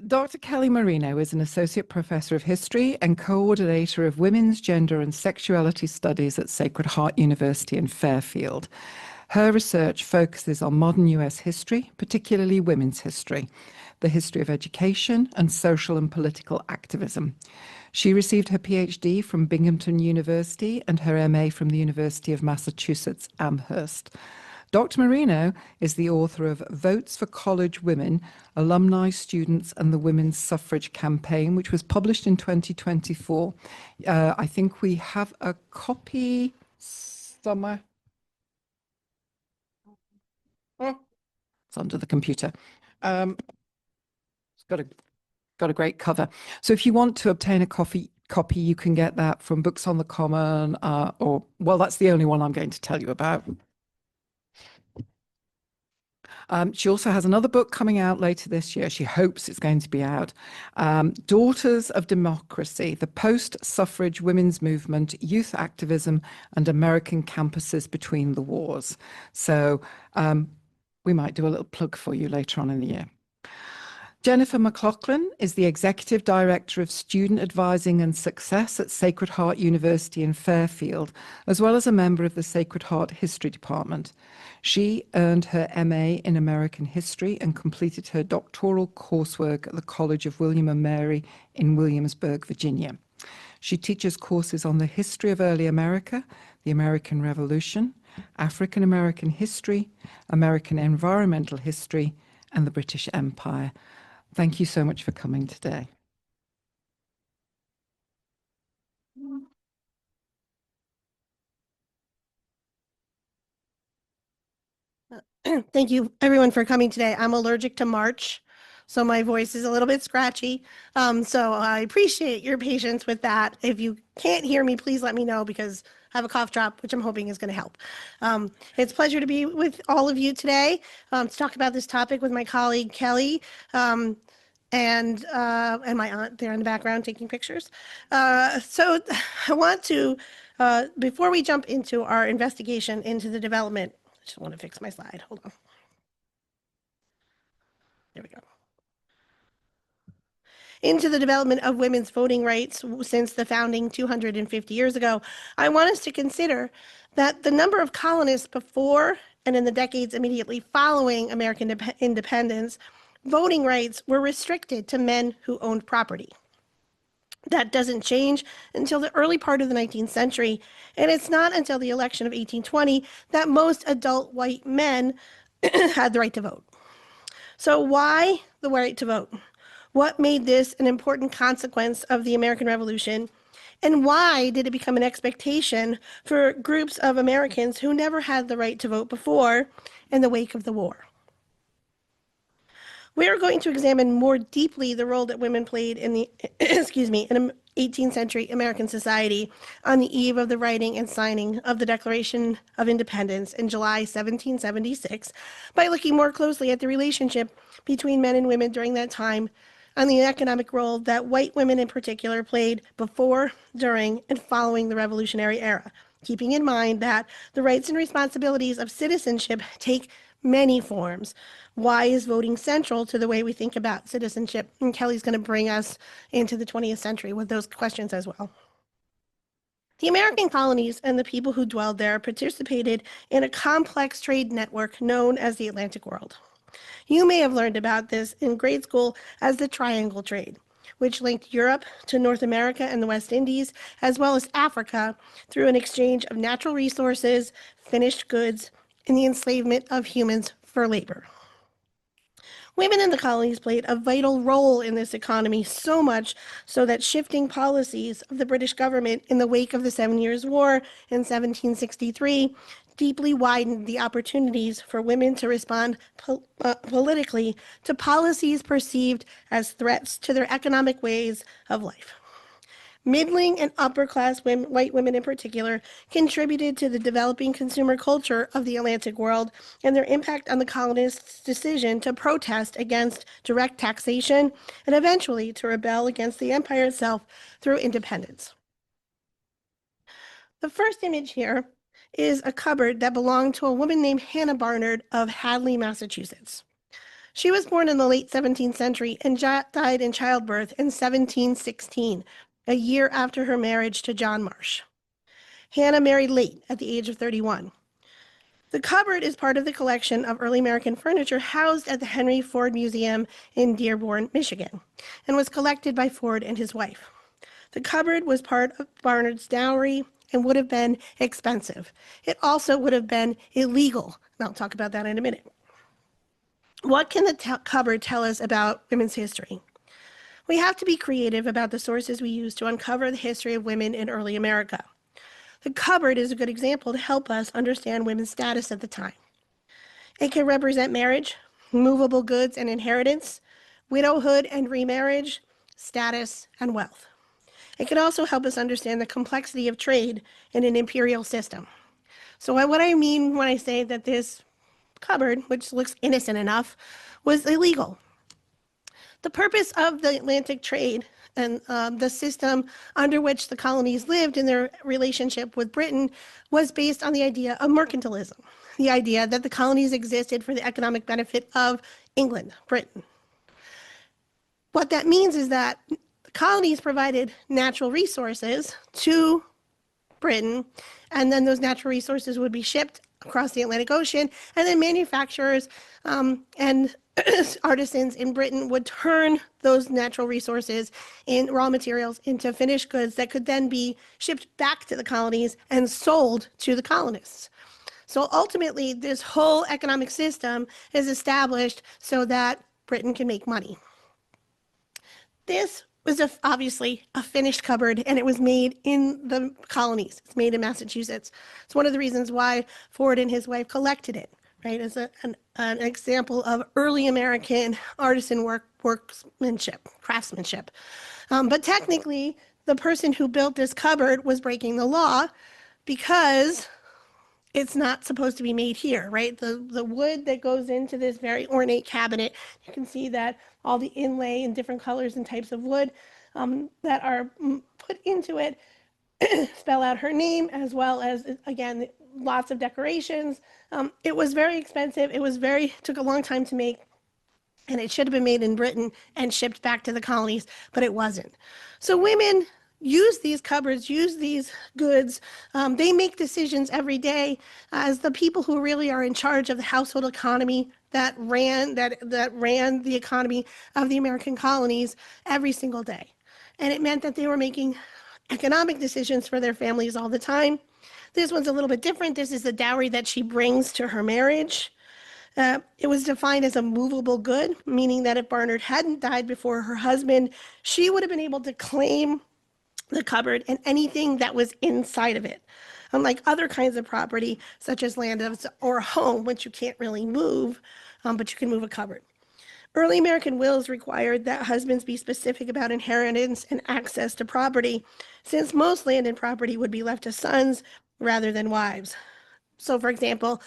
Dr. Kelly Marino is an Associate Professor of History and Coordinator of Women's, Gender and Sexuality Studies at Sacred Heart University in Fairfield. Her research focuses on modern US history, particularly women's history, the history of education, and social and political activism. She received her PhD from Binghamton University and her MA from the University of Massachusetts Amherst. Dr. Marino is the author of Votes for College Women, Alumni, Students, and the Women's Suffrage Campaign, which was published in 2024. I think we have a copy somewhere. Oh, it's under the computer. It's got a great cover. So if you want to obtain a copy, you can get that from Books on the Common, or, well, that's the only one I'm going to tell you about. She also has another book coming out later this year. She hopes it's going to be out. Daughters of Democracy, the Post-Suffrage Women's Movement, Youth Activism, and American Campuses Between the Wars. So we might do a little plug for you later on in the year. Jennifer McLaughlin is the Executive Director of Student Advising and Success at Sacred Heart University in Fairfield, as well as a member of the Sacred Heart History Department. She earned her MA in American History and completed her doctoral coursework at the College of William and Mary in Williamsburg, Virginia. She teaches courses on the history of early America, the American Revolution, African American history, American environmental history, and the British Empire. Thank you so much for coming today. Thank you, everyone, for coming today. I'm allergic to March, so my voice is a little bit scratchy. So I appreciate your patience with that. If you can't hear me, please let me know because I have a cough drop, which I'm hoping is going to help. It's a pleasure to be with all of you today to talk about this topic with my colleague, Kelly. And my aunt there in the background taking pictures. So I want to, before we jump into our investigation into the development, I just want to fix my slide. Hold on. There we go. Into the development of women's voting rights since the founding 250 years ago, I want us to consider that the number of colonists before and in the decades immediately following American independence, voting rights were restricted to men who owned property. That doesn't change until the early part of the 19th century, and it's not until the election of 1820 that most adult white men had the right to vote. So why the right to vote? What made this an important consequence of the American Revolution? And why did it become an expectation for groups of Americans who never had the right to vote before in the wake of the war? We are going to examine more deeply the role that women played in the, in 18th century American society on the eve of the writing and signing of the Declaration of Independence in July 1776 by looking more closely at the relationship between men and women during that time and the economic role that white women in particular played before, during, and following the Revolutionary era, keeping in mind that the rights and responsibilities of citizenship take many forms. Why is voting central to the way we think about citizenship? And Kelly's going to bring us into the 20th century with those questions as well. The American colonies and the people who dwelled there participated in a complex trade network known as the Atlantic world. You may have learned about this in grade school as the Triangle Trade, which linked Europe to North America and the West Indies, as well as Africa, through an exchange of natural resources, finished goods, and the enslavement of humans for labor. Women in the colonies played a vital role in this economy, so much so that shifting policies of the British government in the wake of the 7 Years' War in 1763 deeply widened the opportunities for women to respond politically to policies perceived as threats to their economic ways of life. Middling and upper-class white women in particular contributed to the developing consumer culture of the Atlantic world and their impact on the colonists' decision to protest against direct taxation and eventually to rebel against the empire itself through independence. The first image here is a cupboard that belonged to a woman named Hannah Barnard of Hadley, Massachusetts. She was born in the late 17th century and died in childbirth in 1716, a year after her marriage to John Marsh. Hannah married late at the age of 31. The cupboard is part of the collection of early American furniture housed at the Henry Ford Museum in Dearborn, Michigan, and was collected by Ford and his wife. The cupboard was part of Barnard's dowry and would have been expensive. It also would have been illegal, and I'll talk about that in a minute. What can the cupboard tell us about women's history? We have to be creative about the sources we use to uncover the history of women in early America. The cupboard is a good example to help us understand women's status at the time. It can represent marriage, movable goods and inheritance, widowhood and remarriage, status, and wealth. It can also help us understand the complexity of trade in an imperial system. So what I mean when I say that this cupboard, which looks innocent enough, was illegal. The purpose of the Atlantic trade and the system under which the colonies lived in their relationship with Britain was based on the idea of mercantilism, the idea that the colonies existed for the economic benefit of England, Britain. What that means is that the colonies provided natural resources to Britain, and then those natural resources would be shipped across the Atlantic Ocean, and then manufacturers and artisans in Britain would turn those natural resources in raw materials into finished goods that could then be shipped back to the colonies and sold to the colonists. So ultimately, this whole economic system is established so that Britain can make money. This was obviously a finished cupboard, and it was made in the colonies. It's made in Massachusetts. It's one of the reasons why Ford and his wife collected it, right, as an example of early American artisan workmanship, craftsmanship. But technically, the person who built this cupboard was breaking the law because it's not supposed to be made here, right? The wood that goes into this very ornate cabinet, you can see that all the inlay and different colors and types of wood that are put into it spell out her name, as well as, again, lots of decorations. It was very expensive. Took a long time to make, and it should have been made in Britain and shipped back to the colonies, but it wasn't. So women use these cupboards, use these goods. They make decisions every day as the people who really are in charge of the household economy that ran the economy of the American colonies every single day. And it meant that they were making economic decisions for their families all the time. This one's a little bit different. This is the dowry that she brings to her marriage. It was defined as a movable good, meaning that if Barnard hadn't died before her husband, she would have been able to claim the cupboard and anything that was inside of it. Unlike other kinds of property, such as land or a home, which you can't really move, but you can move a cupboard. Early American wills required that husbands be specific about inheritance and access to property, since most land and property would be left to sons rather than wives. So, for example,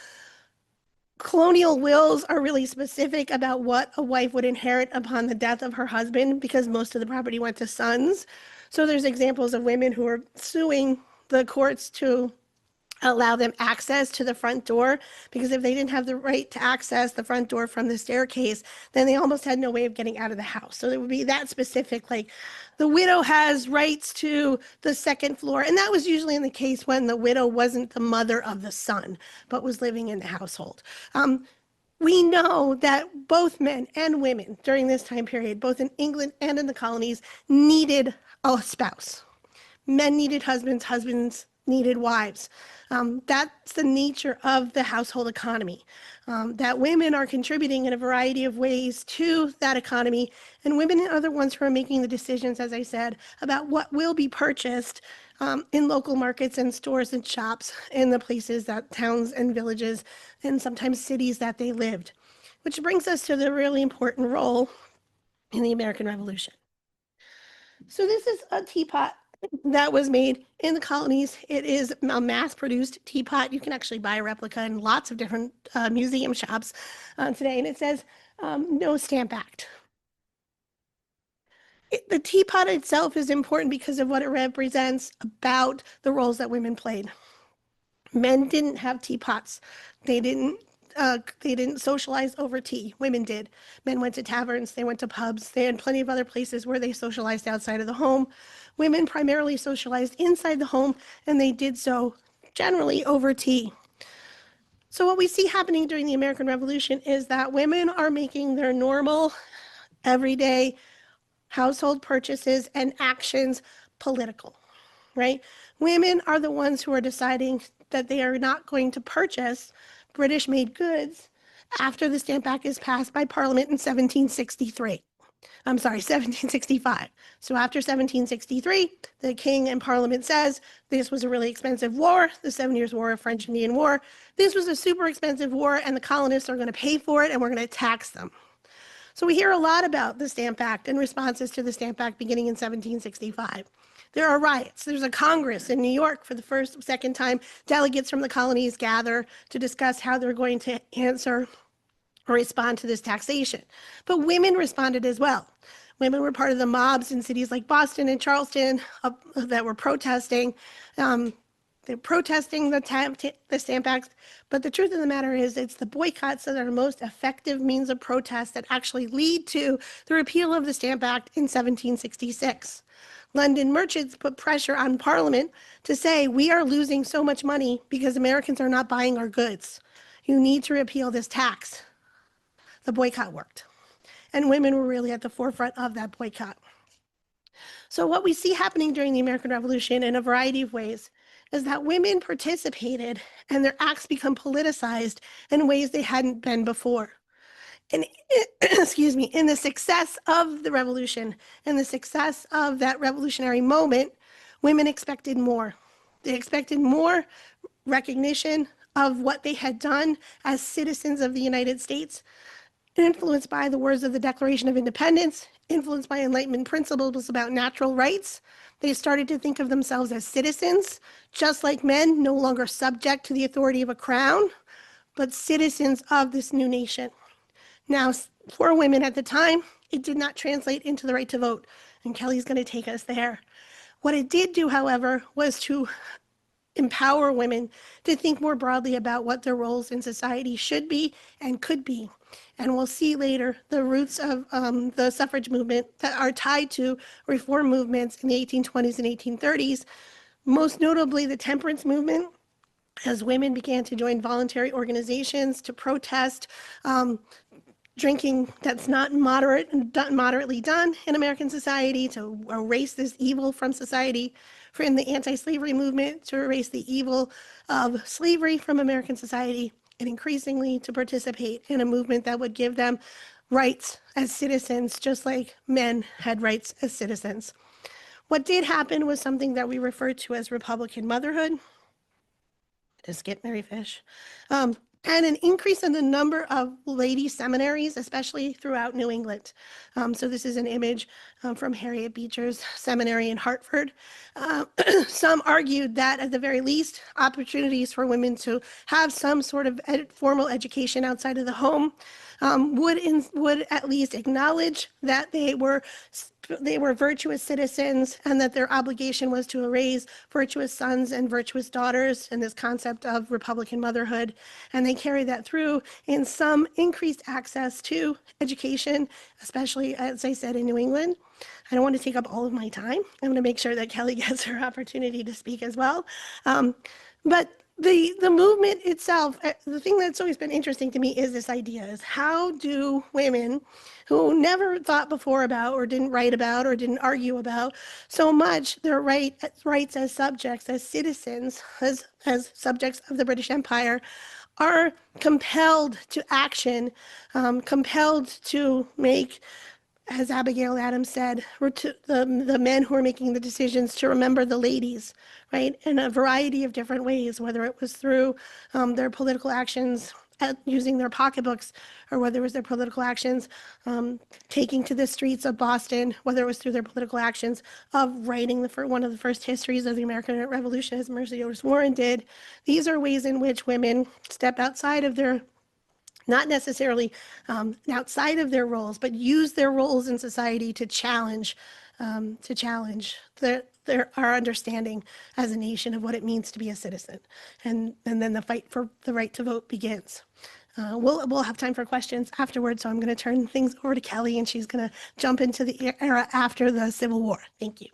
colonial wills are really specific about what a wife would inherit upon the death of her husband, because most of the property went to sons. So there's examples of women who are suing the courts to allow them access to the front door, because if they didn't have the right to access the front door from the staircase, then they almost had no way of getting out of the house. So it would be that specific, like the widow has rights to the second floor. And that was usually in the case when the widow wasn't the mother of the son, but was living in the household. We know that both men and women during this time period, both in England and in the colonies, needed a spouse. Men needed husbands, husbands needed wives. That's the nature of the household economy, that women are contributing in a variety of ways to that economy, and women are the ones who are making the decisions, as I said, about what will be purchased in local markets and stores and shops in the places, that towns and villages and sometimes cities that they lived. Which brings us to the really important role in the American Revolution. So this is a teapot that was made in the colonies. It is a mass-produced teapot. You can actually buy a replica in lots of different museum shops today, and it says no Stamp Act. The teapot itself is important because of what it represents about the roles that women played. Men didn't have teapots. They didn't didn't socialize over tea. Women did. Men went to taverns, they went to pubs, they had plenty of other places where they socialized outside of the home. Women primarily socialized inside the home, and they did so generally over tea. So what we see happening during the American Revolution is that women are making their normal, everyday household purchases and actions political, right? Women are the ones who are deciding that they are not going to purchase British-made goods after the Stamp Act is passed by Parliament in 1763. I'm sorry, 1765. So after 1763, the King and Parliament says this was a really expensive war, the 7 Years' War, French Indian War. This was a super expensive war, and the colonists are going to pay for it, and we're going to tax them. So we hear a lot about the Stamp Act and responses to the Stamp Act beginning in 1765. There are riots. There's a Congress in New York for the second time. Delegates from the colonies gather to discuss how they're going to answer or respond to this taxation. But women responded as well. Women were part of the mobs in cities like Boston and Charleston that were protesting. They're protesting the Stamp Act, but the truth of the matter is it's the boycotts that are the most effective means of protest that actually lead to the repeal of the Stamp Act in 1766. London merchants put pressure on Parliament to say, we are losing so much money because Americans are not buying our goods. You need to repeal this tax. The boycott worked. And women were really at the forefront of that boycott. So what we see happening during the American Revolution in a variety of ways is that women participated and their acts become politicized in ways they hadn't been before. And excuse me, in the success of the revolution and the success of that revolutionary moment, women expected more. They expected more recognition of what they had done as citizens of the United States, influenced by the words of the Declaration of Independence, influenced by Enlightenment principles about natural rights. They started to think of themselves as citizens, just like men, no longer subject to the authority of a crown, but citizens of this new nation. Now, for women at the time, it did not translate into the right to vote, and Kelly's going to take us there. What it did do, however, was to empower women to think more broadly about what their roles in society should be and could be. And we'll see later the roots of the suffrage movement that are tied to reform movements in the 1820s and 1830s, most notably the temperance movement, as women began to join voluntary organizations to protest drinking that's not moderately done in American society, to erase this evil from society, in the anti-slavery movement to erase the evil of slavery from American society, and increasingly to participate in a movement that would give them rights as citizens, just like men had rights as citizens. What did happen was something that we refer to as Republican motherhood. To skip Mary Fish. And an increase in the number of lady seminaries, especially throughout New England. So this is an image from Harriet Beecher's seminary in Hartford. Some argued that at the very least, opportunities for women to have some sort of formal education outside of the home would at least acknowledge that they were virtuous citizens and that their obligation was to raise virtuous sons and virtuous daughters, and this concept of Republican motherhood. And they carry that through in some increased access to education, especially, as I said, in New England. I don't want to take up all of my time. I'm going to make sure that Kelly gets her opportunity to speak as well. But the movement itself, the thing that's always been interesting to me is this idea is how do women who never thought before about or didn't write about or didn't argue about so much their rights as subjects, as citizens, as subjects of the British Empire, are compelled to action, compelled to make, as Abigail Adams said, the men who are making the decisions to remember the ladies, right, in a variety of different ways, whether it was through their political actions using their pocketbooks, or whether it was their political actions taking to the streets of Boston, whether it was through their political actions of writing one of the first histories of the American Revolution, as Mercy Otis Warren did. These are ways in which women step outside of their not necessarily outside of their roles, but use their roles in society to challenge our understanding as a nation of what it means to be a citizen. And then the fight for the right to vote begins. We'll have time for questions afterwards, so I'm going to turn things over to Kelly, and she's going to jump into the era after the Civil War. Thank you.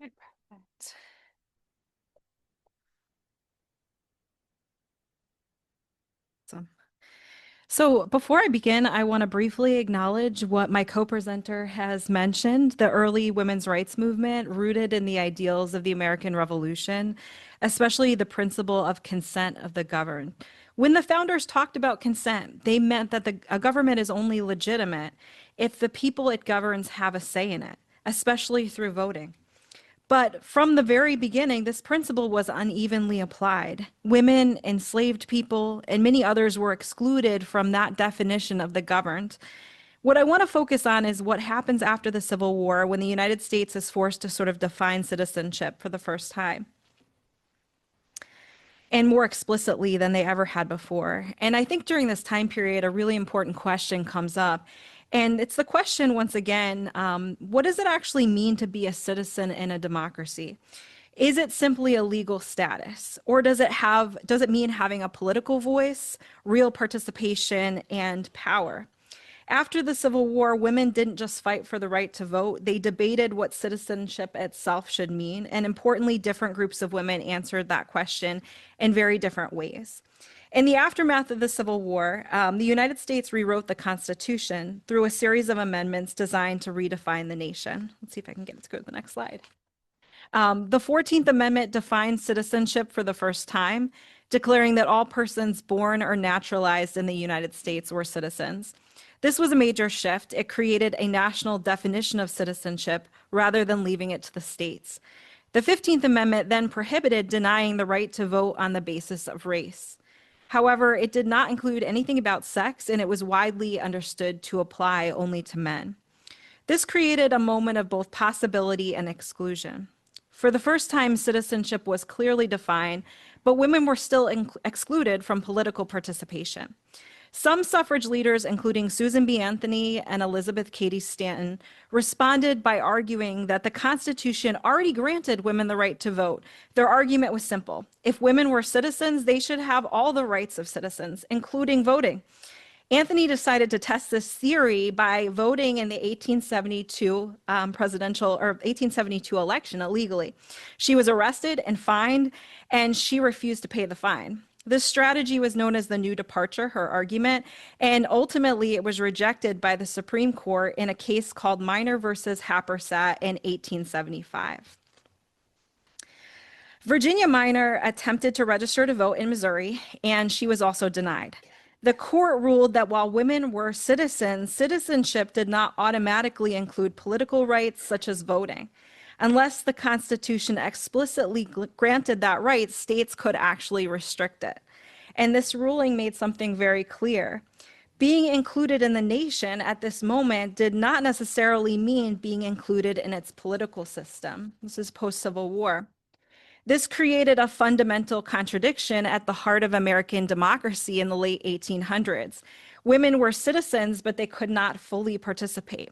Okay, perfect. Awesome. So before I begin, I want to briefly acknowledge what my co-presenter has mentioned, the early women's rights movement rooted in the ideals of the American Revolution, especially the principle of consent of the governed. When the founders talked about consent, they meant that a government is only legitimate if the people it governs have a say in it, especially through voting. But from the very beginning, this principle was unevenly applied. Women, enslaved people, and many others were excluded from that definition of the governed. What I want to focus on is what happens after the Civil War when the United States is forced to sort of define citizenship for the first time, and more explicitly than they ever had before. And I think during this time period, a really important question comes up. And it's the question, once again, what does it actually mean to be a citizen in a democracy? Is it simply a legal status, or does it mean having a political voice, real participation, and power? After the Civil War, women didn't just fight for the right to vote, they debated what citizenship itself should mean. And importantly, different groups of women answered that question in very different ways. In the aftermath of the Civil War, the United States rewrote the Constitution through a series of amendments designed to redefine the nation. Let's see if I can get it to go to the next slide. The 14th Amendment defined citizenship for the first time, declaring that all persons born or naturalized in the United States were citizens. This was a major shift. It created a national definition of citizenship rather than leaving it to the states. The 15th Amendment then prohibited denying the right to vote on the basis of race. However, it did not include anything about sex, and it was widely understood to apply only to men. This created a moment of both possibility and exclusion. For the first time, citizenship was clearly defined, but women were still excluded from political participation. Some suffrage leaders, including Susan B. Anthony and Elizabeth Cady Stanton, responded by arguing that the Constitution already granted women the right to vote. Their argument was simple. If women were citizens, they should have all the rights of citizens, including voting. Anthony decided to test this theory by voting in the 1872 presidential or 1872 election illegally. She was arrested and fined, and she refused to pay the fine. This strategy was known as the new departure, her argument, and ultimately it was rejected by the Supreme Court in a case called Minor versus Happersett in 1875. Virginia Minor attempted to register to vote in Missouri, and she was also denied. The court ruled that while women were citizens, citizenship did not automatically include political rights such as voting. Unless the Constitution explicitly granted that right, states could actually restrict it. And this ruling made something very clear. Being included in the nation at this moment did not necessarily mean being included in its political system. This is post-Civil War. This created a fundamental contradiction at the heart of American democracy in the late 1800s. Women were citizens, but they could not fully participate.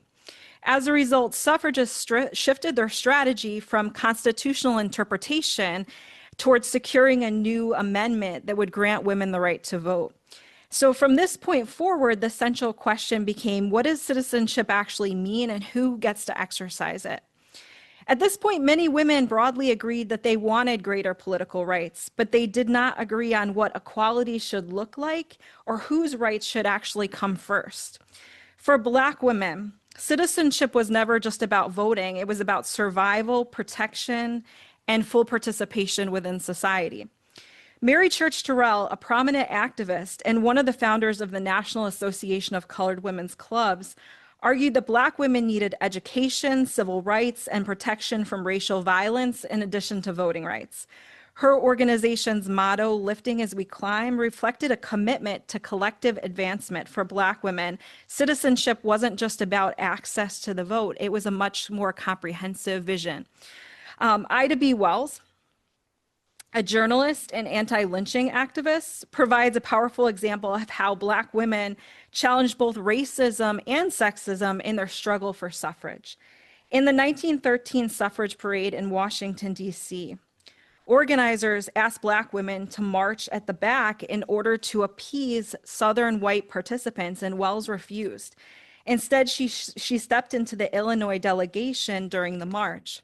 As a result, suffragists shifted their strategy from constitutional interpretation towards securing a new amendment that would grant women the right to vote. So from this point forward, the central question became, what does citizenship actually mean and who gets to exercise it? At this point, many women broadly agreed that they wanted greater political rights, but they did not agree on what equality should look like or whose rights should actually come first. For Black women, citizenship was never just about voting. It was about survival, protection, and full participation within society. Mary Church Terrell, a prominent activist and one of the founders of the National Association of Colored Women's Clubs, argued that Black women needed education, civil rights, and protection from racial violence in addition to voting rights. Her organization's motto, Lifting as We Climb, reflected a commitment to collective advancement for Black women. Citizenship wasn't just about access to the vote, it was a much more comprehensive vision. Ida B. Wells, a journalist and anti-lynching activist, provides a powerful example of how Black women challenged both racism and sexism in their struggle for suffrage. In the 1913 suffrage parade in Washington, D.C., organizers asked Black women to march at the back in order to appease Southern white participants, and Wells refused. Instead, she stepped into the Illinois delegation during the march.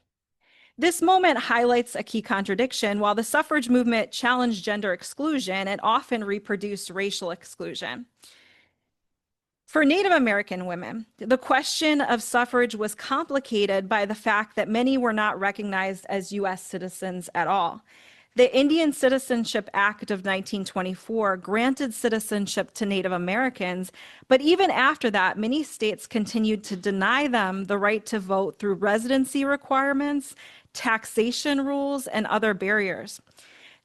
This moment highlights a key contradiction. While the suffrage movement challenged gender exclusion, it often reproduced racial exclusion. For Native American women, the question of suffrage was complicated by the fact that many were not recognized as U.S. citizens at all. The Indian Citizenship Act of 1924 granted citizenship to Native Americans, but even after that, many states continued to deny them the right to vote through residency requirements, taxation rules, and other barriers.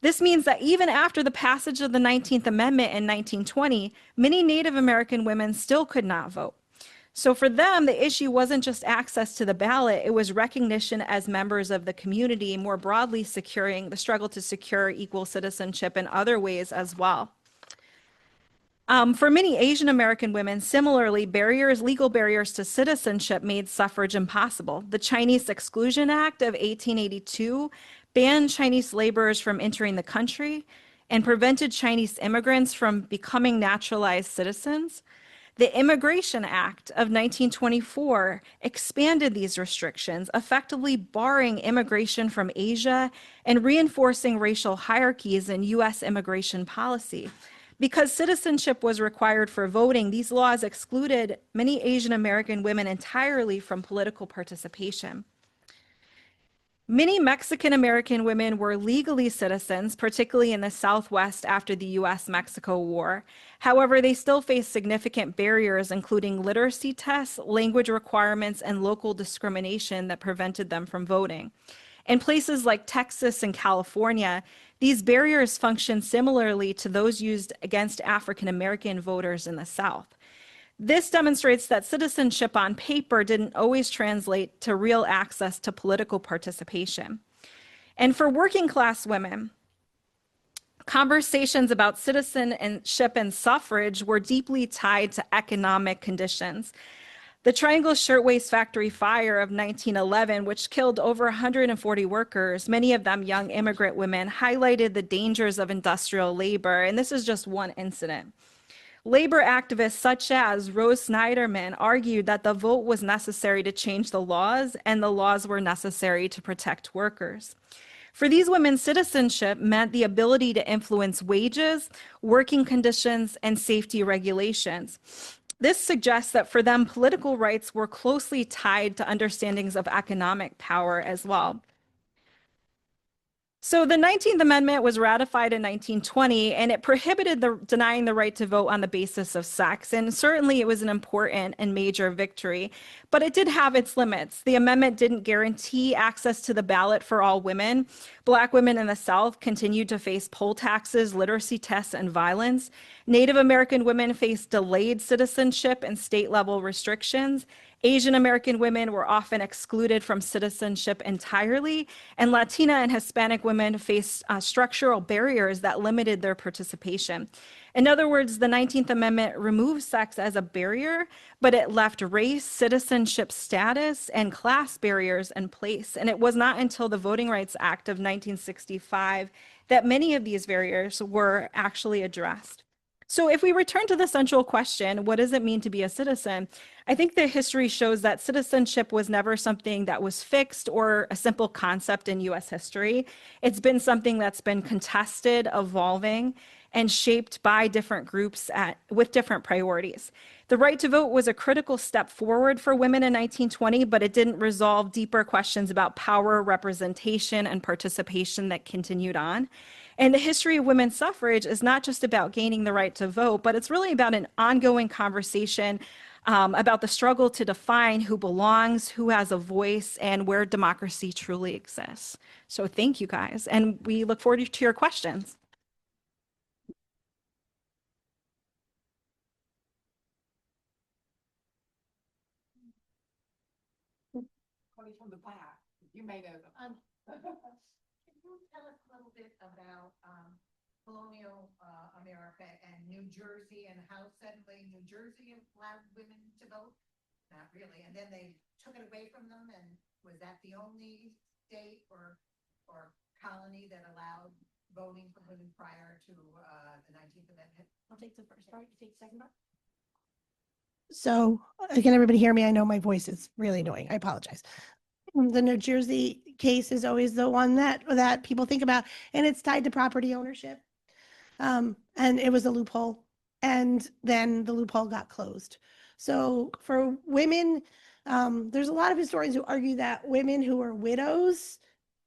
This means that even after the passage of the 19th Amendment in 1920, many Native American women still could not vote. So for them, the issue wasn't just access to the ballot, it was recognition as members of the community, more broadly securing the struggle to secure equal citizenship in other ways as well. For many Asian American women, similarly, legal barriers to citizenship made suffrage impossible. The Chinese Exclusion Act of 1882 banned Chinese laborers from entering the country and prevented Chinese immigrants from becoming naturalized citizens. The Immigration Act of 1924 expanded these restrictions, effectively barring immigration from Asia and reinforcing racial hierarchies in U.S. immigration policy. Because citizenship was required for voting, these laws excluded many Asian American women entirely from political participation. Many Mexican American women were legally citizens, particularly in the Southwest after the US-Mexico War. However, they still faced significant barriers, including literacy tests, language requirements, and local discrimination that prevented them from voting. In places like Texas and California, these barriers function similarly to those used against African American voters in the South. This demonstrates that citizenship on paper didn't always translate to real access to political participation. And for working class women, conversations about citizenship and suffrage were deeply tied to economic conditions. The Triangle Shirtwaist Factory fire of 1911, which killed over 140 workers, many of them young immigrant women, highlighted the dangers of industrial labor, and this is just one incident. Labor activists such as Rose Snyderman argued that the vote was necessary to change the laws, and the laws were necessary to protect workers. For these women, citizenship meant the ability to influence wages, working conditions, and safety regulations. This suggests that for them, political rights were closely tied to understandings of economic power as well. So the 19th Amendment was ratified in 1920, and it prohibited denying the right to vote on the basis of sex. And certainly it was an important and major victory, but it did have its limits. The amendment didn't guarantee access to the ballot for all women. Black women in the South continued to face poll taxes, literacy tests, and violence. Native American women faced delayed citizenship and state-level restrictions. Asian American women were often excluded from citizenship entirely, and Latina and Hispanic women faced structural barriers that limited their participation. In other words, the 19th Amendment removed sex as a barrier, but it left race, citizenship status, and class barriers in place. And it was not until the Voting Rights Act of 1965 that many of these barriers were actually addressed. So if we return to the central question, what does it mean to be a citizen? I think the history shows that citizenship was never something that was fixed or a simple concept in US history. It's been something that's been contested, evolving, and shaped by different groups with different priorities. The right to vote was a critical step forward for women in 1920, but it didn't resolve deeper questions about power, representation, and participation that continued on. And the history of women's suffrage is not just about gaining the right to vote, but it's really about an ongoing conversation about the struggle to define who belongs, who has a voice, and where democracy truly exists. So thank you guys, and we look forward to your questions. From the back, you may know them. Can you tell us a little bit about colonial America and New Jersey, and how suddenly New Jersey allowed women to vote? Not really. And then they took it away from them, and was that the only state or colony that allowed voting for women prior to the 19th Amendment? I'll take the first part, you take the second part. So, can everybody hear me? I know my voice is really annoying. I apologize. The New Jersey case is always the one that people think about, and it's tied to property ownership. And it was a loophole, and then the loophole got closed. So for women, there's a lot of historians who argue that women who were widows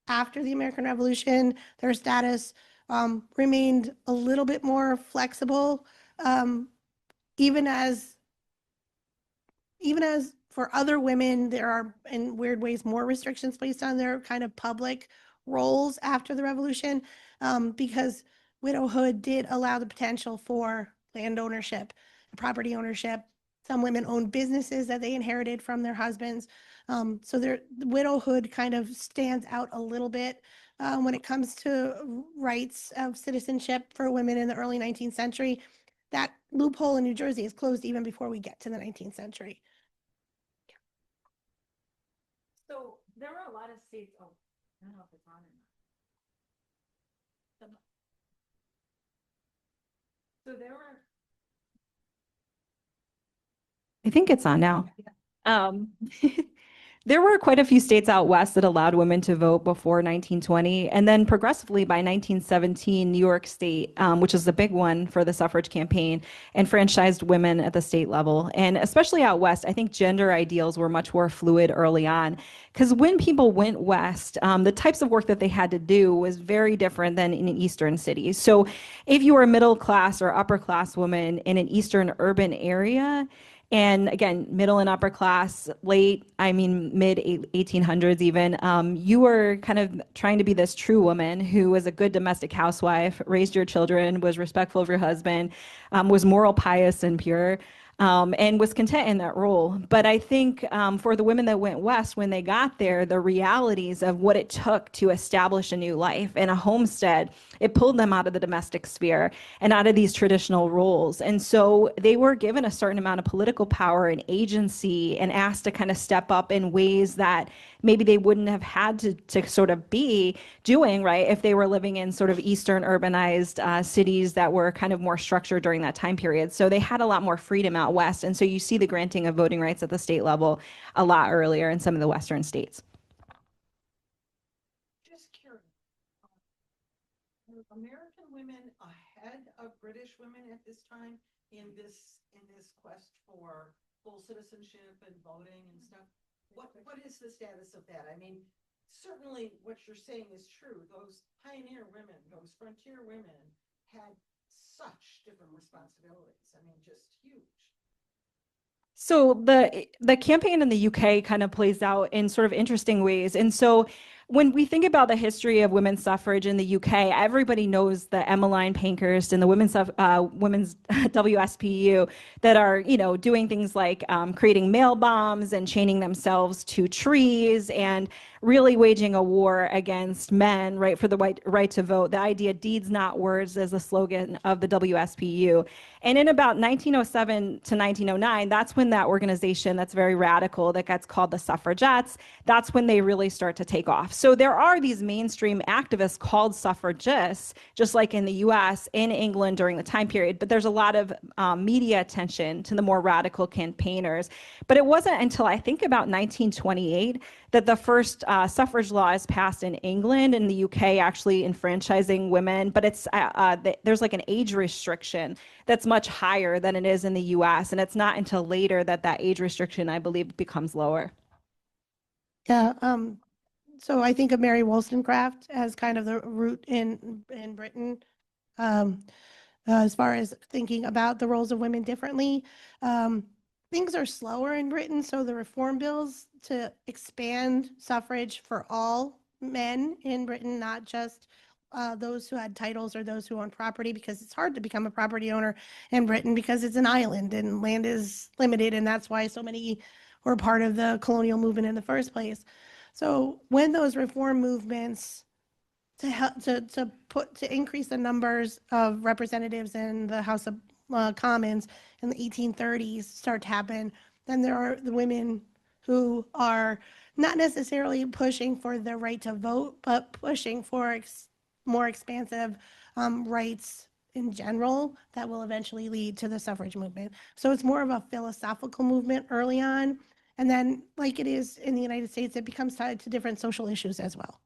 after the American Revolution, their status remained a little bit more flexible, even as for other women, there are in weird ways more restrictions placed on their kind of public roles after the revolution, because widowhood did allow the potential for land ownership, property ownership. Some women owned businesses that they inherited from their husbands. So their widowhood kind of stands out a little bit when it comes to rights of citizenship for women in the early 19th century. That loophole in New Jersey is closed even before we get to the 19th century. So there were a lot of states. Oh, I don't know if it's on or not. So there were. I think it's on now. There were quite a few states out west that allowed women to vote before 1920. And then progressively by 1917, New York State, which is the big one for the suffrage campaign, enfranchised women at the state level. And especially out west, I think gender ideals were much more fluid early on. Because when people went west, the types of work that they had to do was very different than in eastern cities. So if you were a middle class or upper class woman in an eastern urban area, and again, middle and upper class, mid 1800s even, you were kind of trying to be this true woman who was a good domestic housewife, raised your children, was respectful of your husband, was moral, pious, and pure. And was content in that role. But I think for the women that went west, when they got there, the realities of what it took to establish a new life and a homestead, it pulled them out of the domestic sphere and out of these traditional roles. And so they were given a certain amount of political power and agency and asked to kind of step up in ways that maybe they wouldn't have had to sort of be doing, right, if they were living in sort of Eastern urbanized cities that were kind of more structured during that time period. So they had a lot more freedom out west. And so you see the granting of voting rights at the state level a lot earlier in some of the Western states. Just curious, were American women ahead of British women at this time in this quest for full citizenship and voting and stuff? What is the status of that? I mean, certainly what you're saying is true. Those pioneer women, those frontier women had such different responsibilities. I mean, just huge. So the campaign in the UK kind of plays out in sort of interesting ways. And so when we think about the history of women's suffrage in the UK, everybody knows the Emmeline Pankhurst and the women's WSPU that are, doing things like creating mail bombs and chaining themselves to trees and really waging a war against men, right, for the right to vote. The idea, deeds not words, is the slogan of the WSPU. And in about 1907 to 1909, that's when that organization that's very radical, that gets called the Suffragettes, that's when they really start to take off. So there are these mainstream activists called suffragists, just like in the US, in England during the time period, but there's a lot of media attention to the more radical campaigners. But it wasn't until I think about 1928 that the first suffrage law is passed in England and the UK, actually enfranchising women, but it's there's like an age restriction that's much higher than it is in the US, and it's not until later that that age restriction, I believe, becomes lower. Yeah, so I think of Mary Wollstonecraft as kind of the root in Britain, um, as far as thinking about the roles of women differently. Things are slower in Britain, so the reform bills to expand suffrage for all men in Britain, not just those who had titles or those who own property, because it's hard to become a property owner in Britain because it's an island and land is limited, and that's why so many were part of the colonial movement in the first place. So when those reform movements to help to increase the numbers of representatives in the House of Commons in the 1830s start to happen, then there are the women who are not necessarily pushing for the right to vote, but pushing for more expansive rights in general that will eventually lead to the suffrage movement. So it's more of a philosophical movement early on. And then, like it is in the United States, it becomes tied to different social issues as well.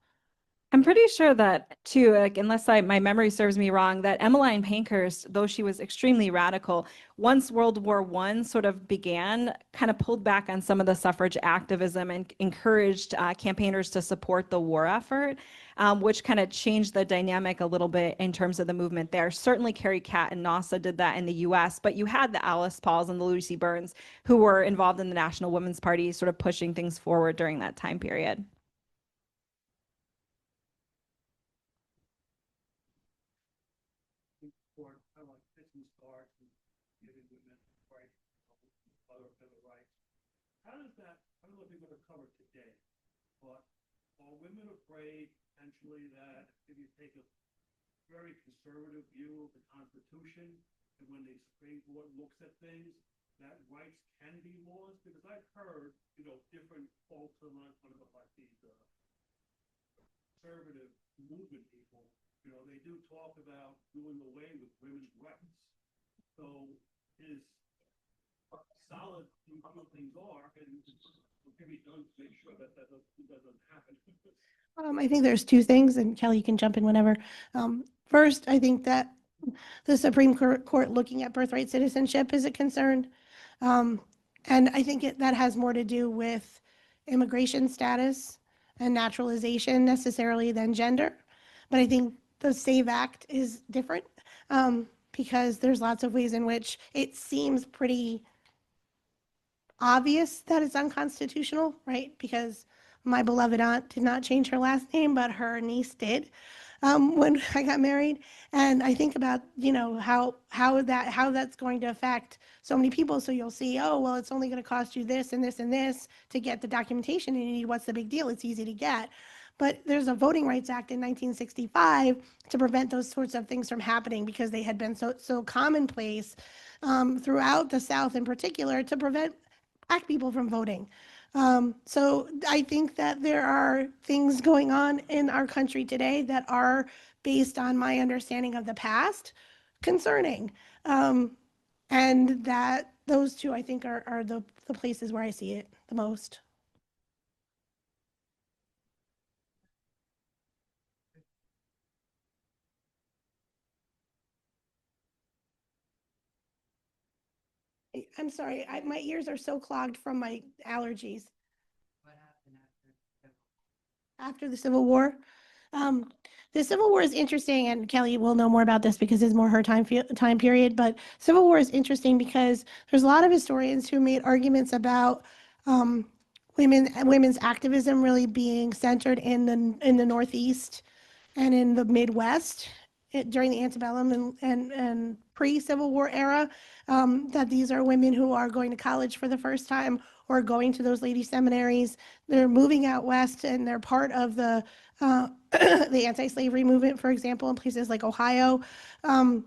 I'm pretty sure that too, like, unless my memory serves me wrong, that Emmeline Pankhurst, though she was extremely radical, once World War I sort of began, kind of pulled back on some of the suffrage activism and encouraged campaigners to support the war effort, which kind of changed the dynamic a little bit in terms of the movement there. Certainly Carrie Catt and NASA did that in the US, but you had the Alice Pauls and the Lucy Burns who were involved in the National Women's Party, sort of pushing things forward during that time period. For kind of like fixing starts and giving women rights, other rights. How does that, I don't know if you're going to cover today, but are women afraid potentially that if you take a very conservative view of the Constitution and when the Supreme Court looks at things, that rights can be lost? Because I've heard, different folks on like these conservative movement people, they do talk about doing away with women's rights. So is solid how things are and what can be done to make sure that doesn't happen? I think there's two things, and Kelly, you can jump in whenever. First, I think that the Supreme Court looking at birthright citizenship is a concern. And I think that has more to do with immigration status and naturalization necessarily than gender. But I think the SAVE Act is different because there's lots of ways in which it seems pretty obvious that it's unconstitutional, right? Because my beloved aunt did not change her last name, but her niece did when I got married. And I think about, how that's going to affect so many people. So you'll see, oh, well, it's only going to cost you this and this and this to get the documentation you need. What's the big deal? It's easy to get. But there's a Voting Rights Act in 1965 to prevent those sorts of things from happening because they had been so commonplace throughout the South in particular to prevent Black people from voting. So I think that there are things going on in our country today that are based on my understanding of the past concerning. And that those two, I think, are the places where I see it the most. I'm sorry, my ears are so clogged from my allergies. What happened After the Civil War? The Civil War is interesting, and Kelly will know more about this because it's more her time period. But Civil War is interesting because there's a lot of historians who made arguments about women's activism really being centered in the Northeast and in the Midwest during the antebellum and pre-Civil War era, that these are women who are going to college for the first time or going to those lady seminaries. They're moving out west and they're part of the the anti-slavery movement, for example, in places like Ohio. And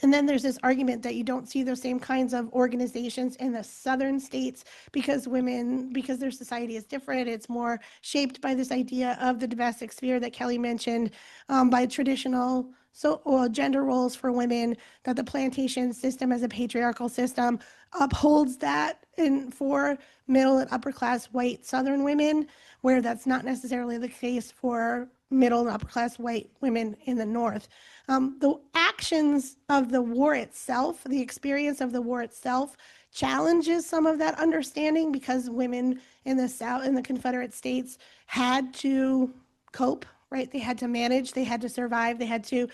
then there's this argument that you don't see those same kinds of organizations in the southern states because their society is different. It's more shaped by this idea of the domestic sphere that Kelly mentioned, by traditional gender roles for women, that the plantation system as a patriarchal system upholds that for middle and upper class white Southern women, where that's not necessarily the case for middle and upper class white women in the North. The actions of the war itself, the experience of the war itself, challenges some of that understanding, because women in the South, in the Confederate States, had to cope, right? They had to manage, they had to survive, they had to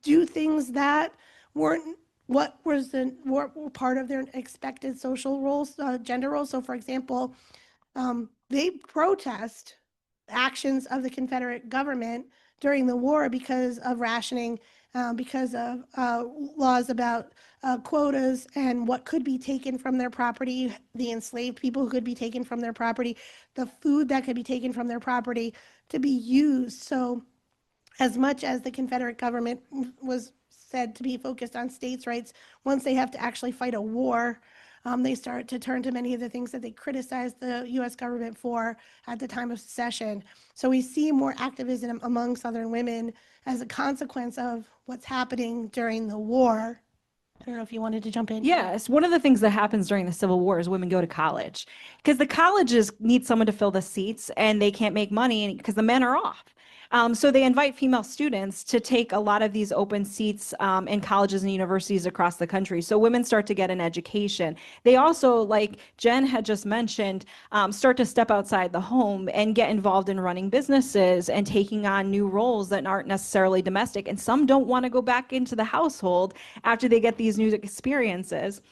do things that weren't what was were part of their expected social roles, gender roles. So, for example, they protest actions of the Confederate government during the war because of rationing, because of laws about quotas and what could be taken from their property, the enslaved people who could be taken from their property, the food that could be taken from their property to be used. So as much as the Confederate government was said to be focused on states' rights, once they have to actually fight a war, they start to turn to many of the things that they criticized the U.S. government for at the time of secession. So we see more activism among Southern women as a consequence of what's happening during the war. I don't know if you wanted to jump in. Yes, one of the things that happens during the Civil War is women go to college because the colleges need someone to fill the seats and they can't make money because the men are off. So they invite female students to take a lot of these open seats in colleges and universities across the country. So women start to get an education. They also, like Jen had just mentioned, start to step outside the home and get involved in running businesses and taking on new roles that aren't necessarily domestic. And some don't want to go back into the household after they get these new experiences.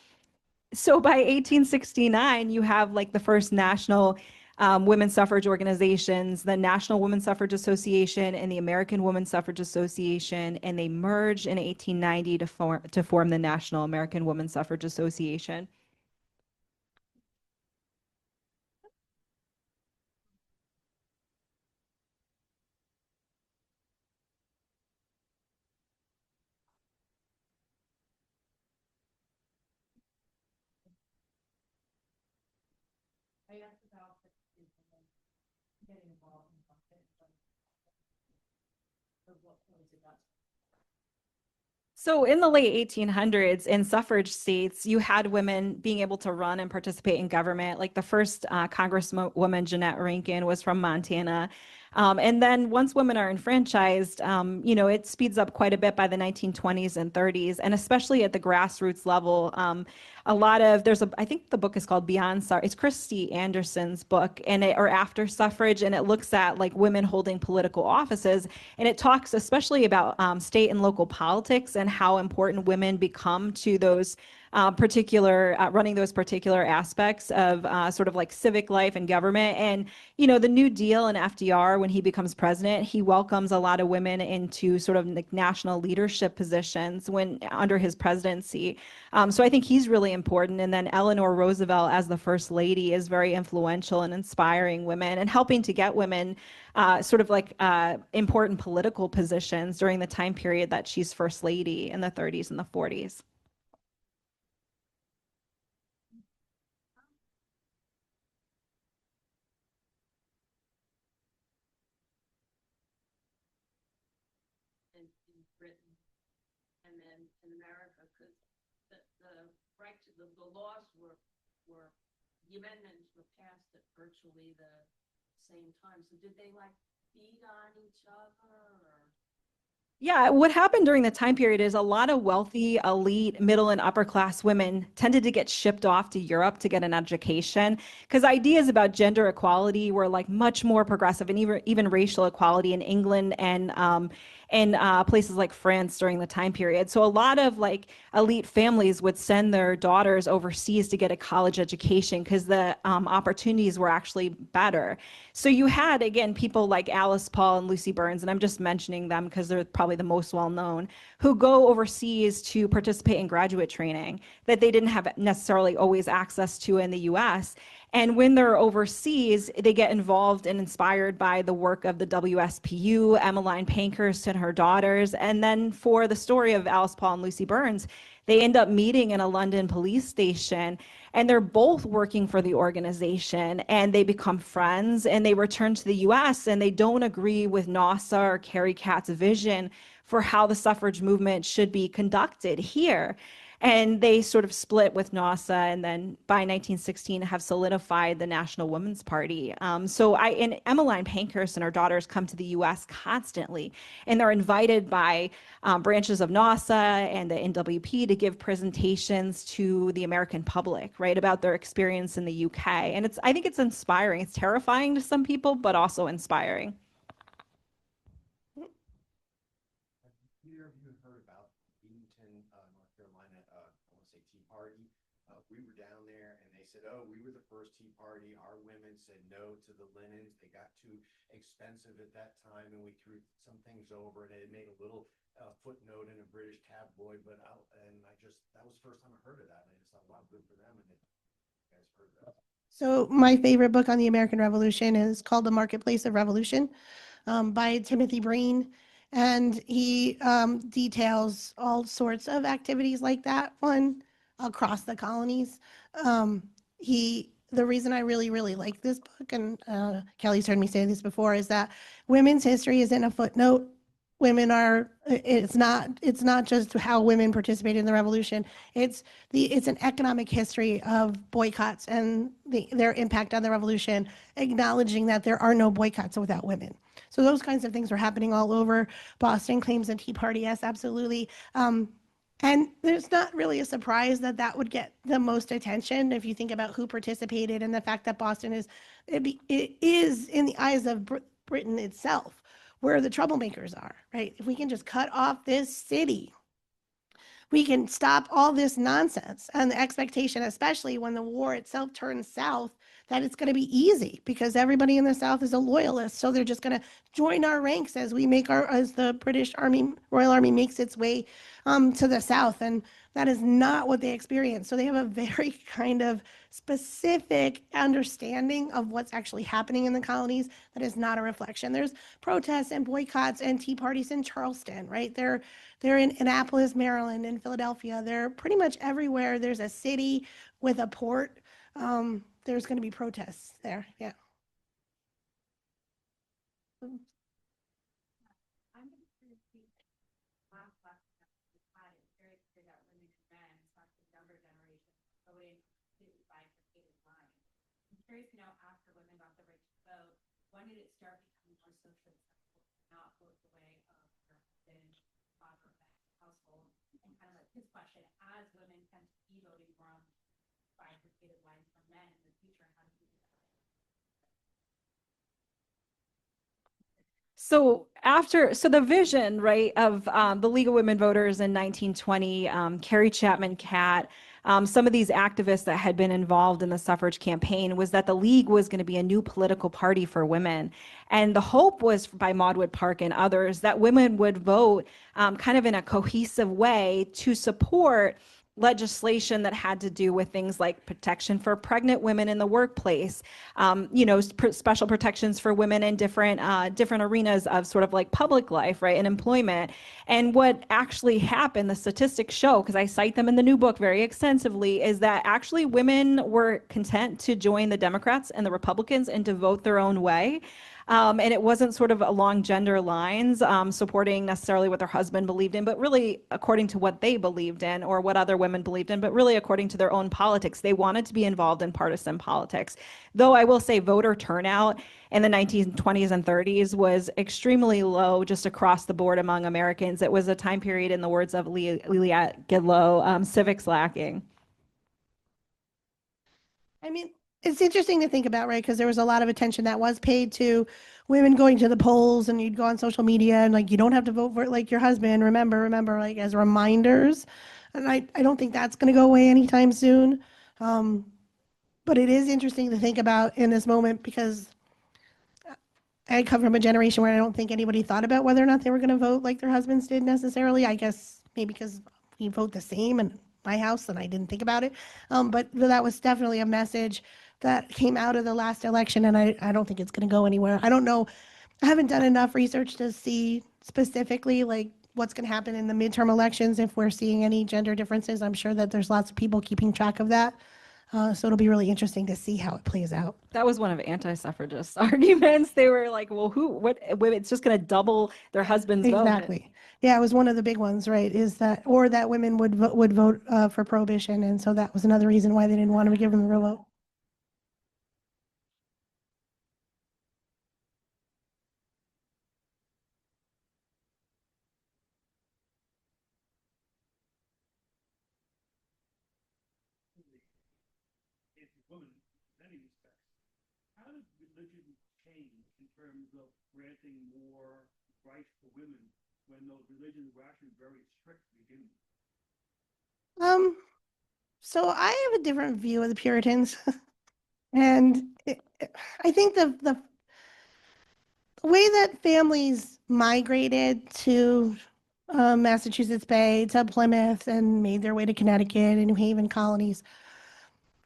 So by 1869, you have like the first national women's suffrage organizations, the National Women's Suffrage Association and the American Women's Suffrage Association, and they merged in 1890 to form the National American Women's Suffrage Association. I asked about getting involved in something, but what was it about? So in the late 1800s, in suffrage states, you had women being able to run and participate in government. Like the first Congresswoman, Jeanette Rankin, was from Montana. And then once women are enfranchised, it speeds up quite a bit by the 1920s and 30s, and especially at the grassroots level. I think the book is called Beyond Suffrage. It's Christy Anderson's book, or After Suffrage, and it looks at like women holding political offices, and it talks especially about state and local politics and how important women become to those running those particular aspects of sort of like civic life and government. And, the New Deal and FDR, when he becomes president, he welcomes a lot of women into sort of like national leadership positions under his presidency. So I think he's really important. And then Eleanor Roosevelt, as the first lady, is very influential in inspiring women and helping to get women sort of like important political positions during the time period that she's first lady in the 30s and the 40s. In Britain and then in America, because the right to the laws were the amendments were passed at virtually the same time. So did they like beat on each other or? Yeah, what happened during the time period is a lot of wealthy, elite, middle and upper class women tended to get shipped off to Europe to get an education because ideas about gender equality were like much more progressive, and even racial equality in England and places like France during the time period. So a lot of like elite families would send their daughters overseas to get a college education because the opportunities were actually better. So you had, again, people like Alice Paul and Lucy Burns, and I'm just mentioning them because they're probably the most well-known, who go overseas to participate in graduate training that they didn't have necessarily always access to in the US. And when they're overseas, they get involved and inspired by the work of the WSPU, Emmeline Pankhurst and her daughters. And then for the story of Alice Paul and Lucy Burns, they end up meeting in a London police station, and they're both working for the organization, and they become friends, and they return to the US, and they don't agree with NASA or Carrie Katz's vision for how the suffrage movement should be conducted here. And they sort of split with NASA, and then by 1916 have solidified the National Women's Party. And Emmeline Pankhurst and her daughters come to the U.S. constantly, and they're invited by branches of NASA and the NWP to give presentations to the American public, right, about their experience in the UK. And I think it's inspiring. It's terrifying to some people, but also inspiring. Have you heard about Eatonton, North Carolina, I want to say Tea Party? We were down there and they said, oh, we were the first Tea Party. Our women said no to the linens. They got too expensive at that time, and we threw some things over, and it made a little footnote in a British tabloid. That was the first time I heard of that. And I just thought, wow, good for them. And you guys heard that. So my favorite book on the American Revolution is called The Marketplace of Revolution, by Timothy Breen. And he details all sorts of activities like that one across the colonies. The reason I really, really like this book, and Kelly's heard me say this before, is that women's history isn't a footnote. It's not just how women participated in the revolution. It's an economic history of boycotts and their impact on the revolution, acknowledging that there are no boycotts without women. So those kinds of things were happening all over. Boston claims a Tea Party, yes, absolutely. And there's not really a surprise that that would get the most attention if you think about who participated and the fact that Boston is in the eyes of Britain itself where the troublemakers are, right? If we can just cut off this city, we can stop all this nonsense and the expectation, especially when the war itself turns south, that it's going to be easy because everybody in the South is a loyalist. So they're just going to join our ranks as the British Army, Royal Army makes its way to the South. And that is not what they experience. So they have a very kind of specific understanding of what's actually happening in the colonies that is not a reflection. There's protests and boycotts and tea parties in Charleston, right? They're in Annapolis, Maryland, in Philadelphia. They're pretty much everywhere. There's a city with a port. There's going to be protests there. Yeah. I'm going to repeat last lesson that we had. It's very clear that women and men, especially the younger generation, voting completely bifurcated lines. I'm curious to know, after women got the right to vote, when did it start becoming more socially acceptable to not vote the way of their husband, father, household? And kind of like his question, as women tend to be voting more on bifurcated lines from men in the future, how do you do that? So the vision, right, of the League of Women Voters in 1920, Carrie Chapman Catt, some of these activists that had been involved in the suffrage campaign, was that the League was going to be a new political party for women. And the hope was, by Maudwood Park and others, that women would vote kind of in a cohesive way to support legislation that had to do with things like protection for pregnant women in the workplace, special protections for women in different arenas of sort of like public life, right, and employment. And what actually happened, the statistics show, because I cite them in the new book very extensively, is that actually women were content to join the Democrats and the Republicans and to vote their own way. And it wasn't sort of along gender lines, supporting necessarily what their husband believed in, but really according to what they believed in or what other women believed in, but really according to their own politics. They wanted to be involved in partisan politics. Though I will say voter turnout in the 1920s and 30s was extremely low just across the board among Americans. It was a time period, in the words of Liliette Gidlow, civics lacking. I mean, it's interesting to think about, right? Because there was a lot of attention that was paid to women going to the polls, and you'd go on social media and like, you don't have to vote for like your husband. Remember, like as reminders. And I don't think that's going to go away anytime soon. But it is interesting to think about in this moment because I come from a generation where I don't think anybody thought about whether or not they were going to vote like their husbands did necessarily. I guess maybe because we vote the same in my house and I didn't think about it. But that was definitely a message that came out of the last election, and I don't think it's going to go anywhere. I don't know. I haven't done enough research to see specifically like what's going to happen in the midterm elections, if we're seeing any gender differences. I'm sure that there's lots of people keeping track of that. So it'll be really interesting to see how it plays out. That was one of anti-suffragists' arguments. They were like, well, what women, it's just going to double their husband's vote. Exactly. Yeah, it was one of the big ones, right? Is that, or that women would vote for prohibition, and so that was another reason why they didn't want to give them the real vote. Anti-women in many respects. How does religion change in terms of granting more rights for women when those religions were actually very strict to begin with? So I have a different view of the Puritans, and I think the way that families migrated to Massachusetts Bay, to Plymouth, and made their way to Connecticut and New Haven colonies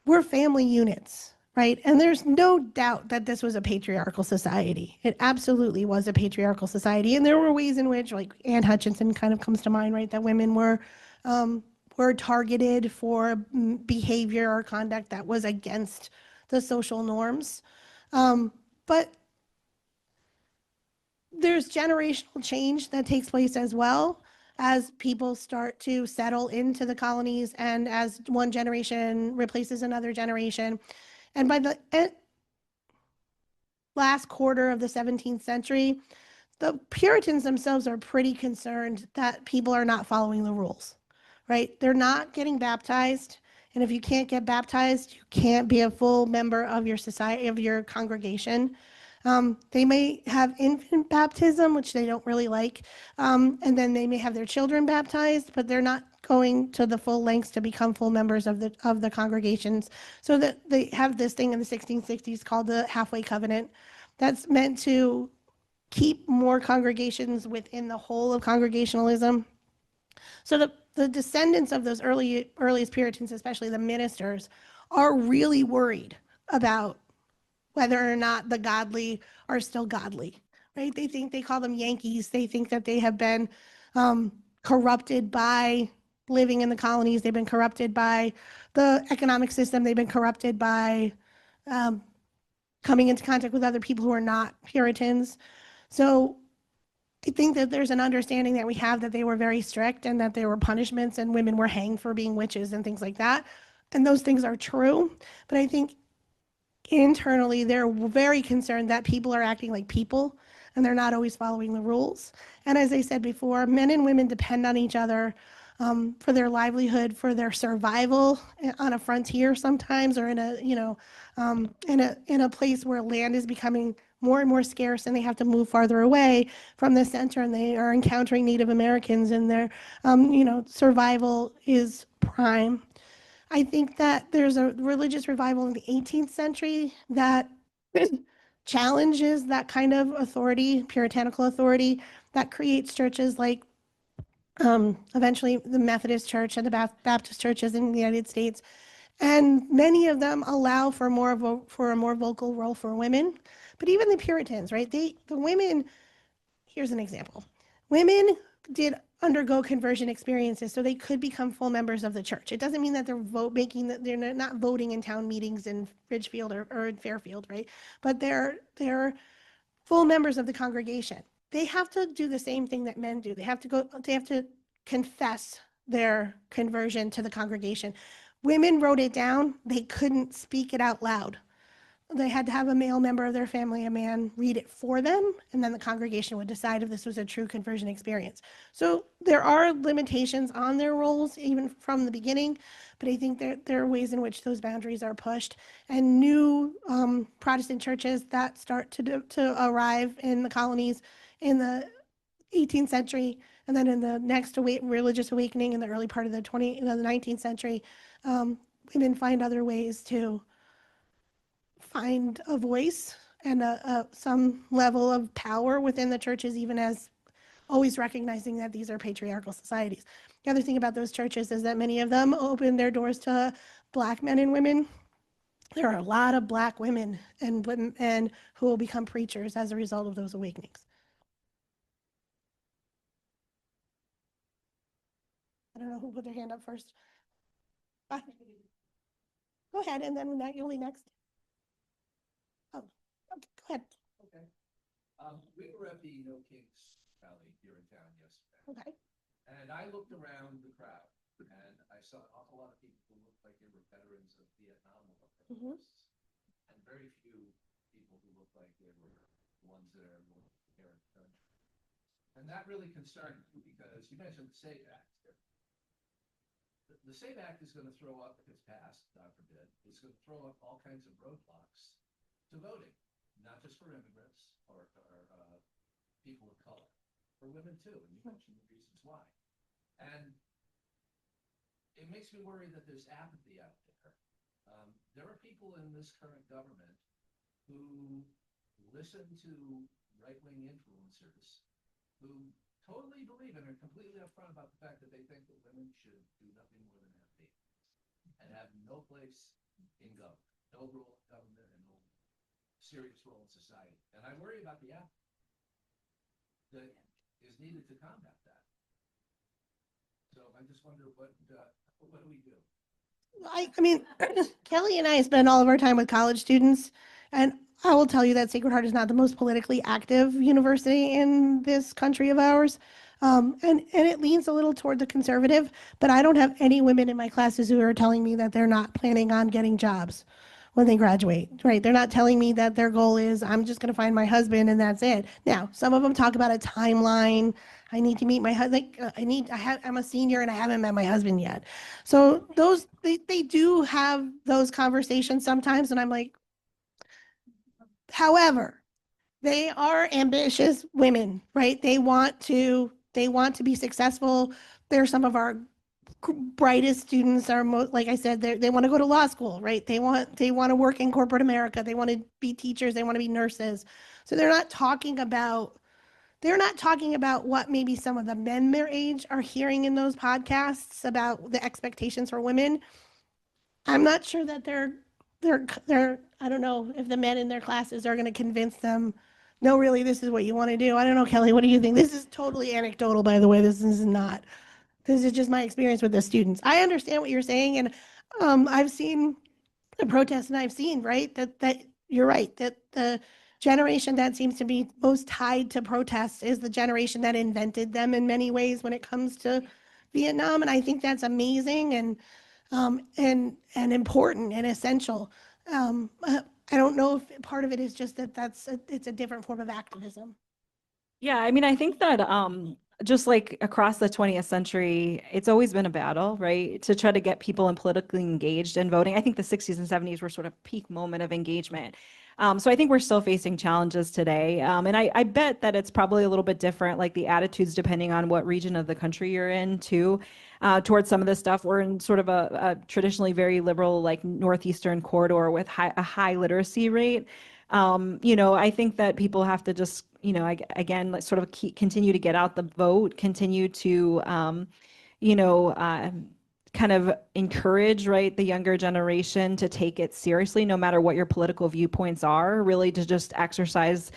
were family units, right? And there's no doubt that this was a patriarchal society. It absolutely was a patriarchal society. And there were ways in which, like Anne Hutchinson kind of comes to mind, right? That women were targeted for behavior or conduct that was against the social norms. But there's generational change that takes place as well as people start to settle into the colonies and as one generation replaces another generation. And by the last quarter of the 17th century, the Puritans themselves are pretty concerned that people are not following the rules, right? They're not getting baptized. And if you can't get baptized, you can't be a full member of your society, of your congregation. They may have infant baptism, which they don't really like. And then they may have their children baptized, but they're not going to the full lengths to become full members of the congregations. So that they have this thing in the 1660s called the halfway covenant that's meant to keep more congregations within the whole of Congregationalism. So the descendants of those earliest Puritans, especially the ministers, are really worried about whether or not the godly are still godly, right? They think, they call them Yankees. They think that they have been corrupted by living in the colonies. They've been corrupted by the economic system. They've been corrupted by coming into contact with other people who are not Puritans. So I think that there's an understanding that we have that they were very strict and that there were punishments and women were hanged for being witches and things like that. And those things are true. But I think internally they're very concerned that people are acting like people and they're not always following the rules. And as I said before, men and women depend on each other for their livelihood, for their survival on a frontier sometimes, or in a, in a place where land is becoming more and more scarce and they have to move farther away from the center and they are encountering Native Americans and their, survival is prime. I think that there's a religious revival in the 18th century that challenges that kind of authority, puritanical authority, that creates churches like eventually the Methodist Church and the Baptist churches in the United States. And many of them allow for a more vocal role for women. But even the Puritans, right? The women, here's an example. Women did undergo conversion experiences so they could become full members of the church. It doesn't mean that they're not voting in town meetings in Ridgefield or in Fairfield, right? But they're full members of the congregation. They have to do the same thing that men do. They have to confess their conversion to the congregation. Women wrote it down. They couldn't speak it out loud. They had to have a male member of their family, a man, read it for them, and then the congregation would decide if this was a true conversion experience. So there are limitations on their roles, even from the beginning, but I think there are ways in which those boundaries are pushed. And new Protestant churches that start to arrive in the colonies in the 18th century, and then in the next religious awakening in the early part of the 19th century, women find other ways to find a voice and some level of power within the churches, even as always recognizing that these are patriarchal societies. The other thing about those churches is that many of them open their doors to Black men and women. There are a lot of Black women and who will become preachers as a result of those awakenings. I don't know who put their hand up first. Go ahead, and then you'll be next. Oh, okay, go ahead. Okay. We were at the No Kings rally here in town yesterday, Okay. and I looked around the crowd, and I saw an awful lot of people who looked like they were veterans of Vietnam War veterans, and very few people who looked like they were ones that are more here in the country. And that really concerned me because you mentioned the SAVE Act. The SAVE Act is going to throw up, if it's passed, God forbid, it's going to throw up all kinds of roadblocks to voting, not just for immigrants or people of color, for women too, and you mentioned the reasons why. And it makes me worry that there's apathy out there. There are people in this current government who listen to right-wing influencers who totally believe and are completely upfront about the fact that they think that women should do nothing more than have babies and have no place in government, no role in government, and no serious role in society. And I worry about the apathy that is needed to combat that. So I just wonder what do we do? I mean, Kelly and I spend all of our time with college students, and I will tell you that Sacred Heart is not the most politically active university in this country of ours. And it leans a little toward the conservative, but I don't have any women in my classes who are telling me that they're not planning on getting jobs when they graduate, right? They're not telling me that their goal is, I'm just going to find my husband and that's it. Now, some of them talk about a timeline. I need to meet my husband. I'm a senior and I haven't met my husband yet. So they do have those conversations sometimes. And I'm like, however, they are ambitious women, right? They want to be successful. They're some of our brightest students are like I said, they want to go to law school, right? They want to work in corporate America. They want to be teachers. They want to be nurses. So they're not talking about what maybe some of the men their age are hearing in those podcasts about the expectations for women. I'm not sure that I don't know if the men in their classes are going to convince them, no, really, this is what you want to do. I don't know, Kelly, what do you think? This is totally anecdotal, by the way. This is not. This is just my experience with the students. I understand what you're saying, and I've seen the protests, and I've seen, right, that you're right, that the generation that seems to be most tied to protests is the generation that invented them in many ways when it comes to Vietnam, and I think that's amazing and important and essential. I don't know if part of it is just that it's a different form of activism. Yeah, I mean, I think that just like across the 20th century, it's always been a battle, right? To try to get people in politically engaged in voting. I think the 60s and 70s were sort of peak moment of engagement. So I think we're still facing challenges today. And I bet that it's probably a little bit different, like the attitudes depending on what region of the country you're in too, towards some of this stuff. We're in sort of a traditionally very liberal, like Northeastern corridor with a high literacy rate. I think that people have to just, again, let's sort of continue to get out the vote, continue to, kind of encourage, right, the younger generation to take it seriously, no matter what your political viewpoints are, really to just exercise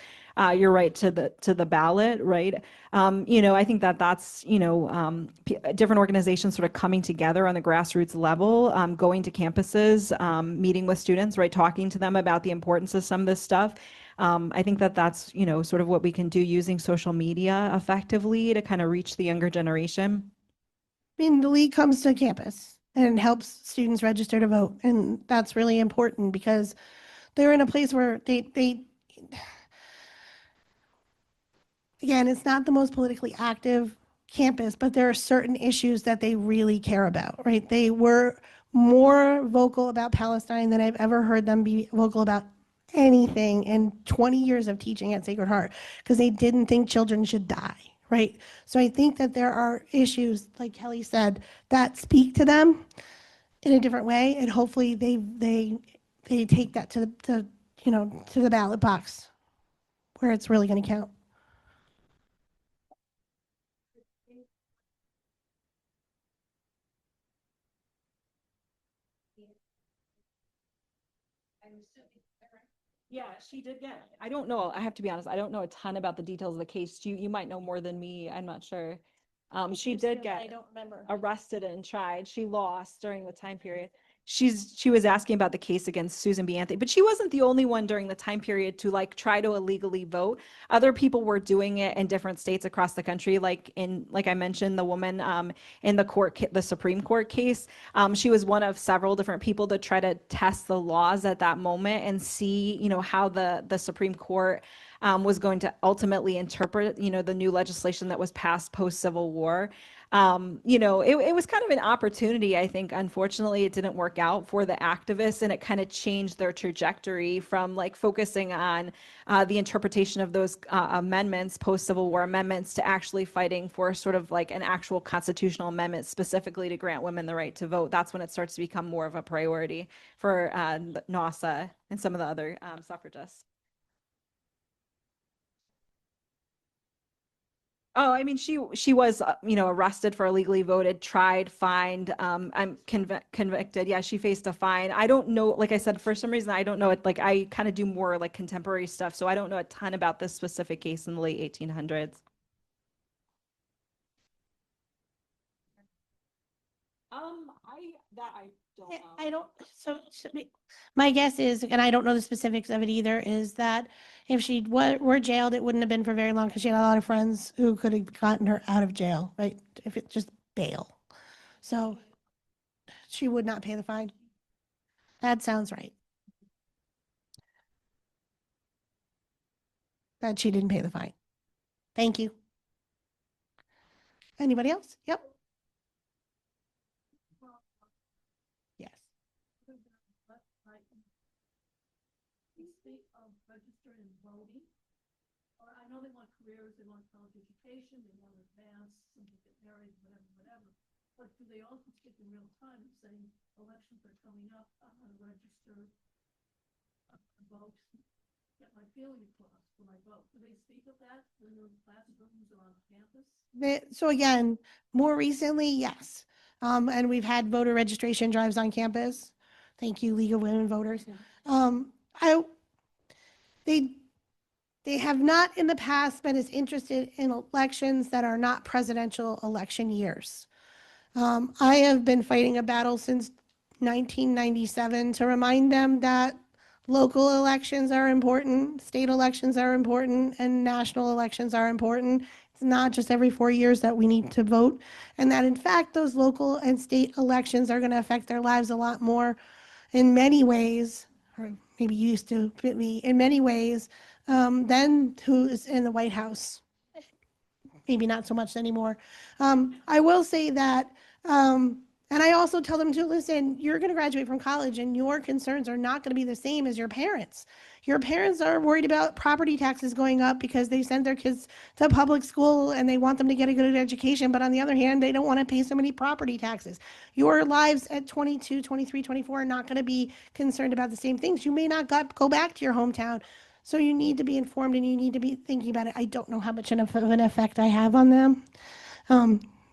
your right to the ballot, right? I think that's different organizations sort of coming together on the grassroots level, going to campuses, meeting with students, right, talking to them about the importance of some of this stuff. I think that's sort of what we can do using social media effectively to kind of reach the younger generation. I mean, the league comes to campus and helps students register to vote, and that's really important because they're in a place where they again, it's not the most politically active campus, but there are certain issues that they really care about, right? They were more vocal about Palestine than I've ever heard them be vocal about anything in 20 years of teaching at Sacred Heart, because they didn't think children should die, right? So I think that there are issues, like Kelly said, that speak to them in a different way, and hopefully they take that to the ballot box where it's really going to count. Yeah, she did get, I don't know, I have to be honest, I don't know a ton about the details of the case. You might know more than me, I'm not sure. She did I get don't remember. arrested and tried. She lost during the time period. she was asking about the case against Susan B. Anthony, but she wasn't the only one during the time period to like try to illegally vote. Other people were doing it in different states across the country. Like I mentioned, the woman in the Supreme Court case, she was one of several different people to try to test the laws at that moment and see, how the Supreme Court was going to ultimately interpret, the new legislation that was passed post Civil War. It was kind of an opportunity. I think, unfortunately, it didn't work out for the activists, and it kind of changed their trajectory from like focusing on the interpretation of those amendments, post-Civil War amendments, to actually fighting for sort of like an actual constitutional amendment specifically to grant women the right to vote. That's when it starts to become more of a priority for NAWSA and some of the other suffragists. Oh, I mean, she was, arrested for illegally voted, tried, fined, I'm convicted. Yeah, she faced a fine. I don't know, like I said, for some reason, I don't know it. Like I kind of do more like contemporary stuff, so I don't know a ton about this specific case in the late 1800s. I don't know. I don't, my guess is, and I don't know the specifics of it either, is that if she were jailed, it wouldn't have been for very long because she had a lot of friends who could have gotten her out of jail, right? If it's just bail. So she would not pay the fine. That sounds right. That she didn't pay the fine. Thank you. Anybody else? Yep. Yes. We speak of registering and voting. Or I know they want careers, they want college education, they want to advance, some to get married, whatever. But do they also speak in real time and saying elections are coming up, I'm going to register, vote, get my feeling across for my vote? Do they speak of that in the classrooms or on campus? So again, more recently, yes. And we've had voter registration drives on campus. Thank you, League of Women Voters. I, they have not in the past been as interested in elections that are not presidential election years. I have been fighting a battle since 1997 to remind them that local elections are important, state elections are important, and national elections are important. It's not just every 4 years that we need to vote, and that in fact, those local and state elections are going to affect their lives a lot more in many ways, or maybe used to be in many ways, than who's in the White House. Maybe not so much anymore. I will say that, and I also tell them to listen, you're going to graduate from college and your concerns are not going to be the same as your parents. Your parents are worried about property taxes going up because they send their kids to public school and they want them to get a good education. But on the other hand, they don't want to pay so many property taxes. Your lives at 22, 23, 24 are not going to be concerned about the same things. You may not go back to your hometown. So you need to be informed and you need to be thinking about it. I don't know how much of an effect I have on them.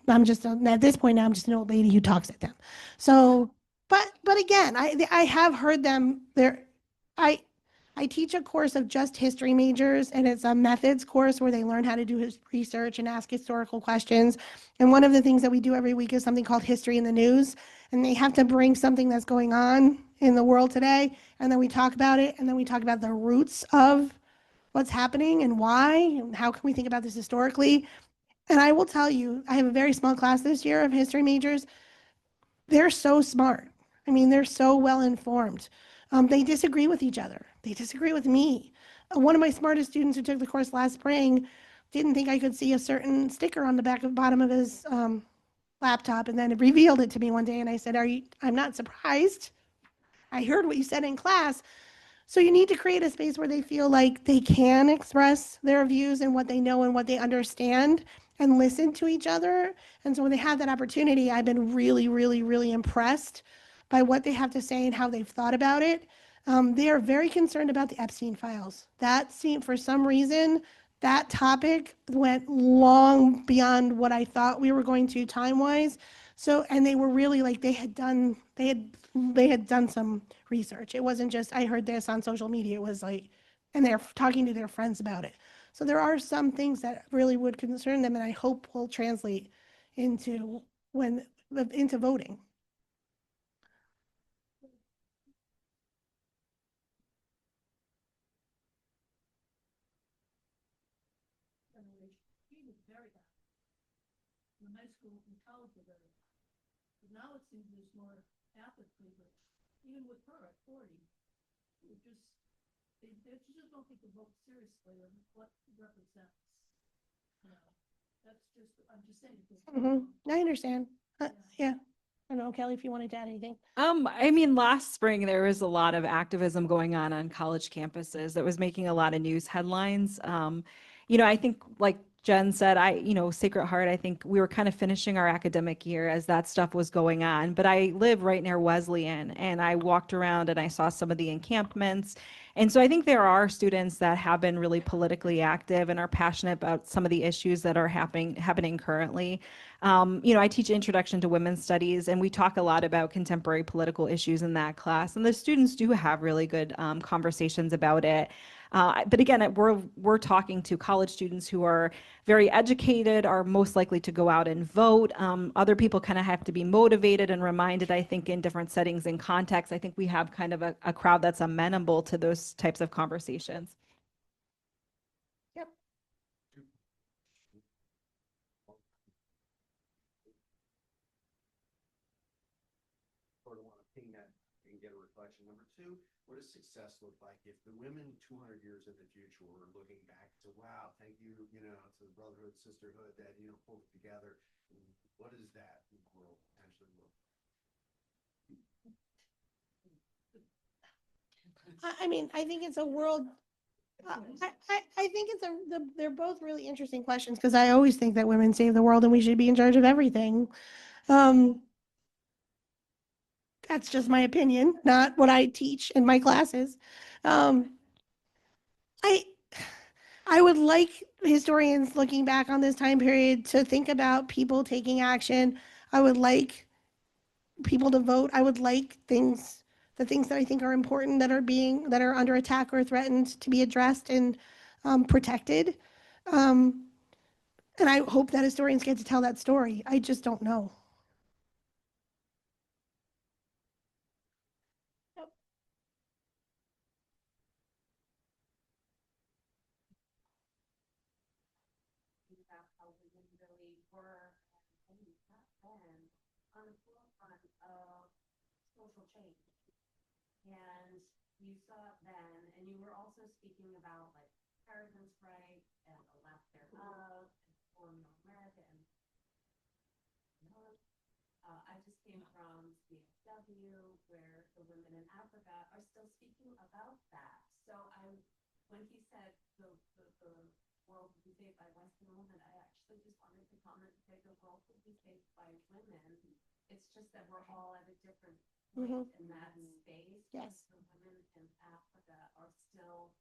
I'm just at this point now, I'm just an old lady who talks at them. So, but again, I have heard them there. I teach a course of just history majors, and it's a methods course where they learn how to do his research and ask historical questions. And one of the things that we do every week is something called History in the News, and they have to bring something that's going on in the world today, and then we talk about it, and then we talk about the roots of what's happening and why, and how can we think about this historically. And I will tell you, I have a very small class this year of history majors. They're so smart. I mean, they're so well informed. They disagree with each other. They disagree with me. One of my smartest students who took the course last spring didn't think I could see a certain sticker on the bottom of his laptop, and then it revealed it to me one day. And I said, I'm not surprised. I heard what you said in class. So you need to create a space where they feel like they can express their views and what they know and what they understand and listen to each other. And so when they have that opportunity, I've been really, really, really impressed by what they have to say and how they've thought about it. They are very concerned about the Epstein files. That seemed, for some reason, that topic went long beyond what I thought we were going to time-wise. So, and they were really like, they had done some research. It wasn't just, I heard this on social media. It was like, and they're talking to their friends about it. So there are some things that really would concern them, and I hope will translate into voting. generation, he was very active. In high school and college were very active. But now it seems there's more apathy, but even with her at 40, it just, they just don't take the vote seriously or what it represents. You know, that's just, I'm just saying. I understand. Yeah. I don't know, Kelly, if you wanted to add anything. I mean, last spring there was a lot of activism going on college campuses that was making a lot of news headlines. I think like Jen said, Sacred Heart, I think we were kind of finishing our academic year as that stuff was going on. But I live right near Wesleyan and I walked around and I saw some of the encampments. And so I think there are students that have been really politically active and are passionate about some of the issues that are happening currently. I teach Introduction to Women's Studies, and we talk a lot about contemporary political issues in that class. And the students do have really good conversations about it. But again, we're talking to college students who are very educated, are most likely to go out and vote. Other people kind of have to be motivated and reminded, I think, in different settings and contexts. I think we have kind of a crowd that's amenable to those types of conversations. Yep. Sort of want to ping that and get a reflection. Number two, what does success look like if the women 200 years in the future are looking back to, wow, thank you, to the brotherhood, sisterhood that, pulled together. What does that world potentially look like? I mean, I think it's a world. I think they're both really interesting questions because I always think that women save the world and we should be in charge of everything. That's just my opinion, not what I teach in my classes. I would like historians looking back on this time period to think about people taking action. I would like people to vote. I would like the things that I think are important that are under attack or threatened to be addressed and protected. And I hope that historians get to tell that story. I just don't know. About how women really were and back then on the forefront of social change. And you saw it then, and you were also speaking about like inheritance rights and the left thereof and colonial America. And I just came from CSW where the women in Africa are still speaking about that. So when he said the world would be saved by Western women, I actually just wanted to comment and say the world would be saved by women. It's just that we're all at a different point in that space. Yes. The women in Africa are still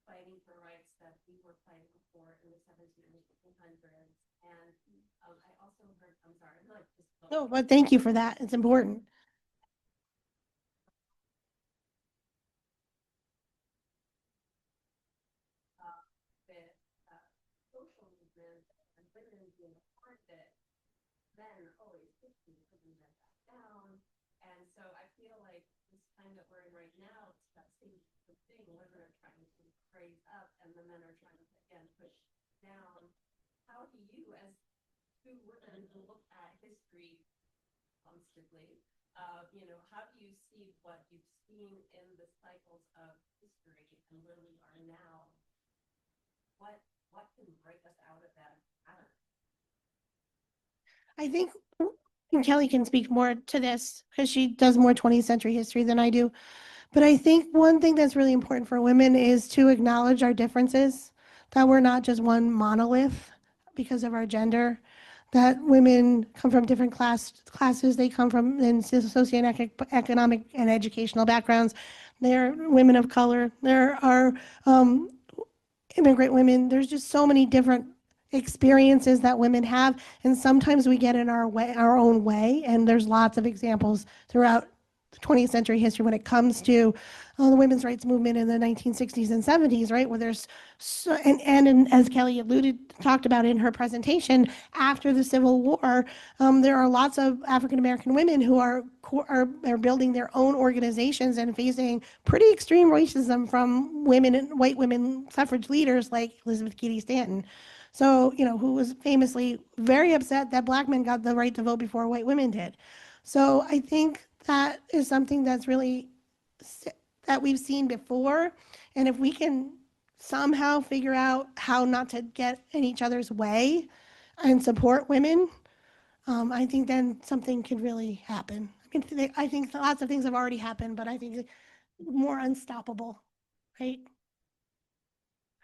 fighting for rights that we were fighting for in the 1700s and 1800s. And I also heard, I'm sorry, I feel like this. No, but thank you for that. It's important. Social movement and women being a part of it, men always pushing men back down. And so I feel like this time that we're in right now, it's that same thing. Women are trying to raise up and the men are trying to, again, push down. How do you, as two women who look at history constantly, how do you see what you've seen in the cycles of history and where we are now? What can break us out of that pattern? I think Kelly can speak more to this because she does more 20th century history than I do. But I think one thing that's really important for women is to acknowledge our differences, that we're not just one monolith because of our gender, that women come from different classes, they come from in socioeconomic and educational backgrounds. They're women of color. There are immigrant women. There's just so many different experiences that women have, and sometimes we get in our own way. And there's lots of examples throughout 20th century history when it comes to the women's rights movement in the 1960s and 70s, right? Where there's and as Kelly talked about in her presentation, after the Civil War, there are lots of African American women who are building their own organizations and facing pretty extreme racism from white women suffrage leaders like Elizabeth Cady Stanton. So, who was famously very upset that black men got the right to vote before white women did. So I think that is something that's really that we've seen before. And if we can somehow figure out how not to get in each other's way and support women, I think then something could really happen. I think lots of things have already happened, but I think more unstoppable, right?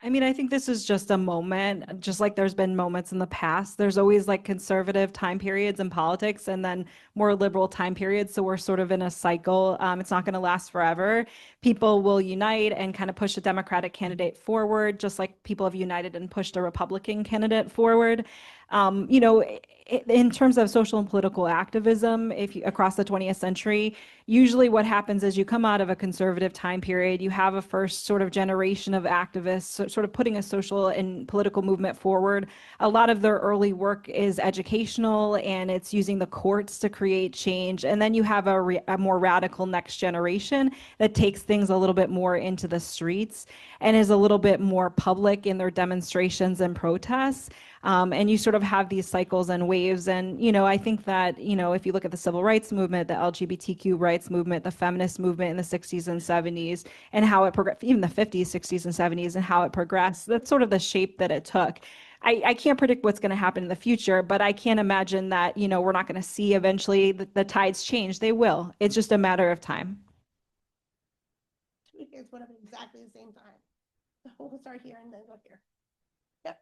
I mean, I think this is just a moment, just like there's been moments in the past. There's always like conservative time periods in politics and then more liberal time periods. So we're sort of in a cycle. It's not going to last forever. People will unite and kind of push a Democratic candidate forward, just like people have united and pushed a Republican candidate forward. You know, in terms of social and political activism, across the 20th century, usually what happens is you come out of a conservative time period, you have a first sort of generation of activists sort of putting a social and political movement forward. A lot of their early work is educational and it's using the courts to create change. And then you have a more radical next generation that takes things a little bit more into the streets and is a little bit more public in their demonstrations and protests. And you sort of have these cycles and waves. And, I think that, if you look at the civil rights movement, the LGBTQ rights movement, the feminist movement in the 60s and 70s, and how it progressed, even the 50s, 60s, and 70s, and how it progressed, that's sort of the shape that it took. I can't predict what's going to happen in the future, but I can't imagine that, we're not going to see eventually the tides change. They will. It's just a matter of time. 2 kids went up at exactly the same time. We'll start here and then go here. Yep.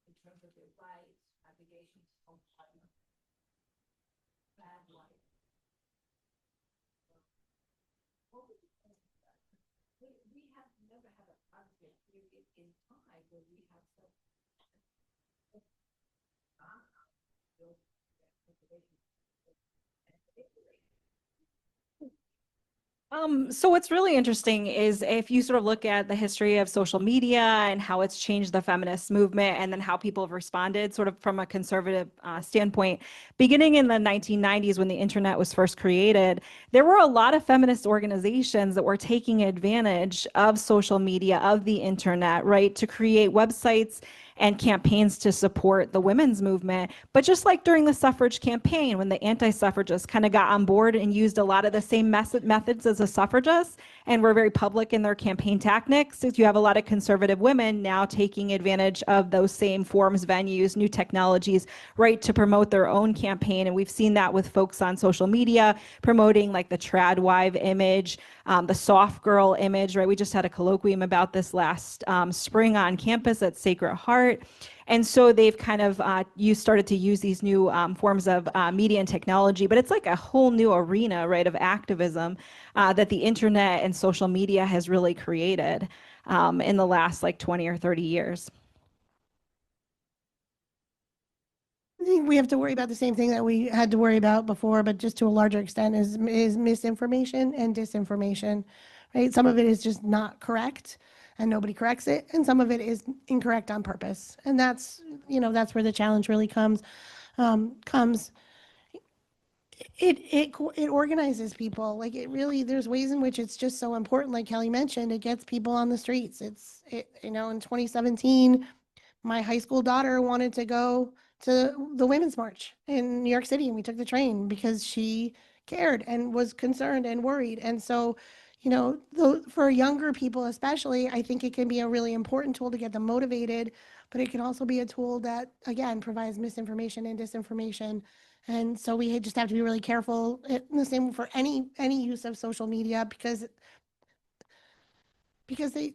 In terms of their rights, obligations, bad life. We have never had a positive period in time where we have some. So what's really interesting is if you sort of look at the history of social media and how it's changed the feminist movement and then how people have responded sort of from a conservative standpoint, beginning in the 1990s when the internet was first created, there were a lot of feminist organizations that were taking advantage of social media, of the internet, right, to create websites and campaigns to support the women's movement. But just like during the suffrage campaign, when the anti-suffragists kind of got on board and used a lot of the same methods as the suffragists and were very public in their campaign tactics, you have a lot of conservative women now taking advantage of those same forms, venues, new technologies, right, to promote their own campaign. And we've seen that with folks on social media promoting like the trad wife image, the soft girl image, right? We just had a colloquium about this last spring on campus at Sacred Heart. And so they've kind of started to use these new forms of media and technology, but it's like a whole new arena, right, of activism that the internet and social media has really created in the last like 20 or 30 years. I think we have to worry about the same thing that we had to worry about before, but just to a larger extent is misinformation and disinformation, right? Some of it is just not correct and nobody corrects it, and some of it is incorrect on purpose. And that's where the challenge really comes. It organizes people. Like it really, there's ways in which it's just so important. Like Kelly mentioned, it gets people on the streets. In 2017, my high school daughter wanted to go to the Women's March in New York City, and we took the train because she cared and was concerned and worried. And so, for younger people especially, I think it can be a really important tool to get them motivated, but it can also be a tool that, again, provides misinformation and disinformation. And so we just have to be really careful. The same for any use of social media because they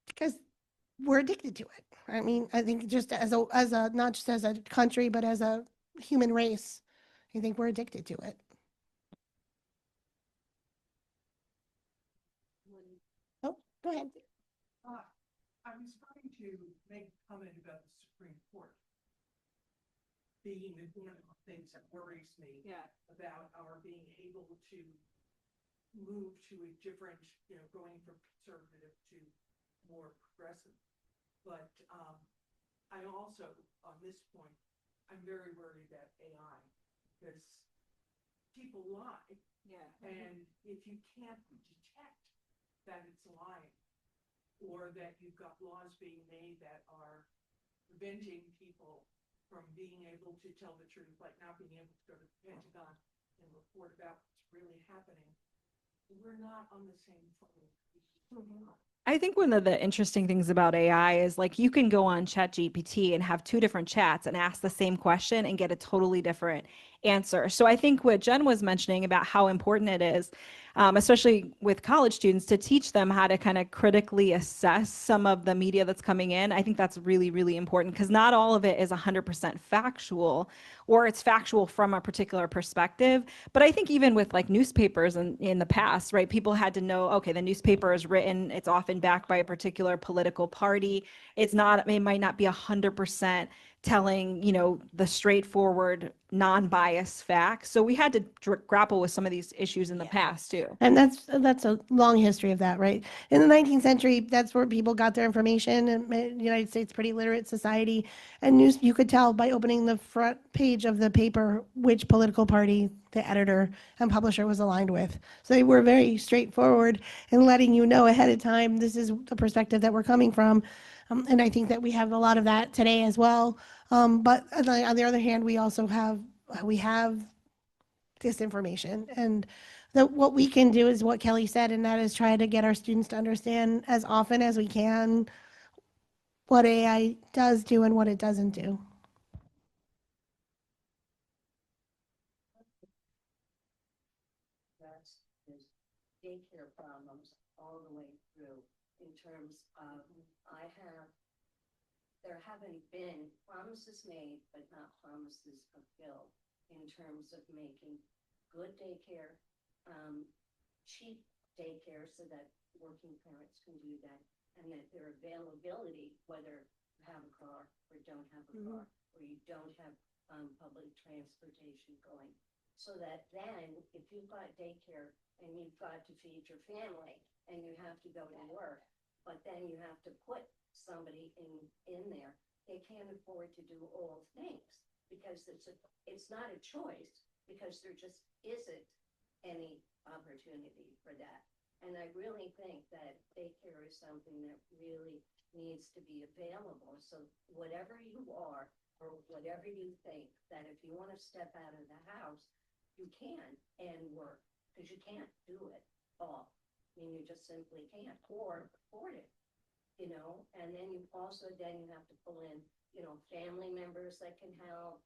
because we're addicted to it. I mean, I think just as a not just as a country, but as a human race, I think we're addicted to it. Oh, go ahead. I was trying to make a comment about the Supreme Court being one of the things that worries me about our being able to move to a different, going from conservative to more progressive. But I also, on this point, I'm very worried about AI because people lie. Yeah. And if you can't detect that it's lying, or that you've got laws being made that are preventing people from being able to tell the truth, like not being able to go to the Pentagon and report about what's really happening, we're not on the same footing. I think one of the interesting things about AI is like you can go on ChatGPT and have two different chats and ask the same question and get a totally different answer. So I think what Jen was mentioning about how important it is, especially with college students, to teach them how to kind of critically assess some of the media that's coming in. I think that's really, really important because not all of it is 100% factual, or it's factual from a particular perspective. But I think even with like newspapers in the past, right, people had to know, okay, the newspaper is written, it's often backed by a particular political party. It might not be 100% telling, the straightforward, non-biased facts. So we had to grapple with some of these issues in the past too. And that's a long history of that, right? In the 19th century, that's where people got their information. And the United States, pretty literate society, and you could tell by opening the front page of the paper which political party the editor and publisher was aligned with. So they were very straightforward in letting you know ahead of time, this is the perspective that we're coming from. And I think that we have a lot of that today as well. But on the other hand, we also have disinformation, and what we can do is what Kelly said, and that is try to get our students to understand as often as we can what AI does do and what it doesn't do. There's daycare problems all the way through in terms of, there haven't been promises made, but not promises fulfilled in terms of making good daycare, cheap daycare so that working parents can do that, and that their availability, whether you have a car or don't have a car, or you don't have public transportation going. So that then, if you've got daycare and you've got to feed your family and you have to go to work, but then you have to put somebody in there, they can't afford to do all things because it's not a choice, because there just isn't any opportunity for that. And I really think that daycare is something that really needs to be available. So whatever you are, or whatever you think, that if you want to step out of the house, you can and work, because you can't do it all. I mean, you just simply can't, or afford it, and then you also, you have to pull in, family members that can help,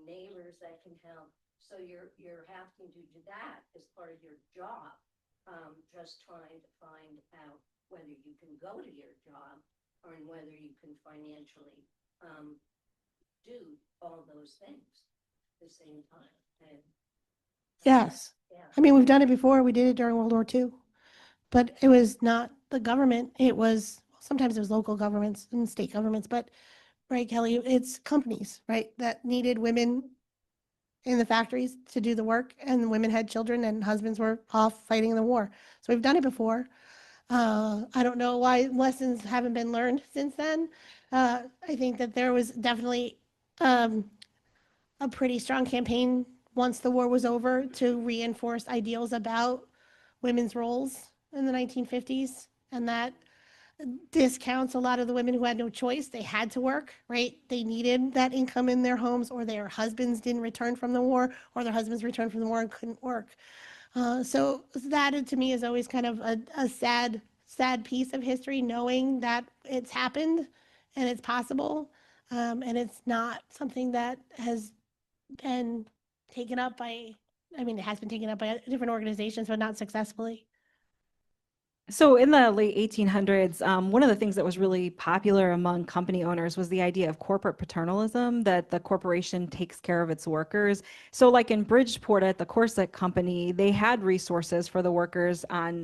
neighbors that can help. So you're having to do that as part of your job, just trying to find out whether you can go to your job or whether you can financially do all those things at the same time. And Yes. yeah. I mean, we've done it before. We did it during World War II, but it was not the government. It was, sometimes it was local governments and state governments, but right, Kelly, it's companies, right, that needed women in the factories to do the work, and women had children and husbands were off fighting in the war. So we've done it before. I don't know why lessons haven't been learned since then. I think that there was definitely a pretty strong campaign once the war was over to reinforce ideals about women's roles in the 1950s, and that discounts a lot of the women who had no choice. They had to work, right? They needed that income in their homes, or their husbands didn't return from the war, or their husbands returned from the war and couldn't work. So that to me is always kind of a sad piece of history, knowing that it's happened and it's possible. And it's not something that has been taken up by, I mean, it has been taken up by different organizations, but not successfully. So in the late 1800s, one of the things that was really popular among company owners was the idea of corporate paternalism, that the corporation takes care of its workers. So like in Bridgeport at the Corset Company, they had resources for the workers on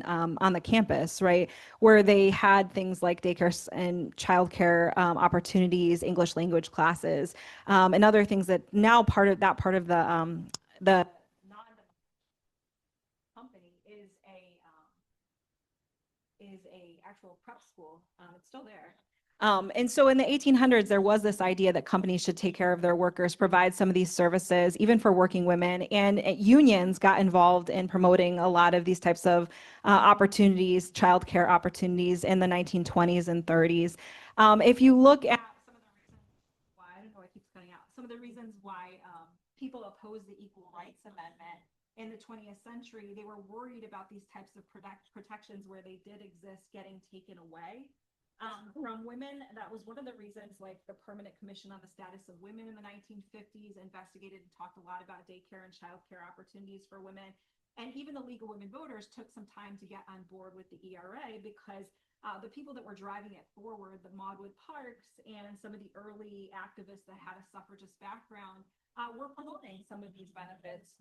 the campus, right? Where they had things like daycare and childcare opportunities, English language classes, and other things that now part of the company is actual prep school. It's still there. And so in the 1800s, there was this idea that companies should take care of their workers, provide some of these services, even for working women. And unions got involved in promoting a lot of these types of opportunities, childcare opportunities in the 1920s and 30s. If you look at some of the reasons why, I don't know why it keeps cutting out, some of the reasons why people opposed the Equal Rights Amendment in the 20th century, they were worried about these types of protections where they did exist getting taken away from women. That was one of the reasons, like the Permanent Commission on the Status of Women in the 1950s investigated and talked a lot about daycare and childcare opportunities for women. And even the League of Women Voters took some time to get on board with the ERA because the people that were driving it forward, the Maudwood Parks and some of the early activists that had a suffragist background, were promoting some of these benefits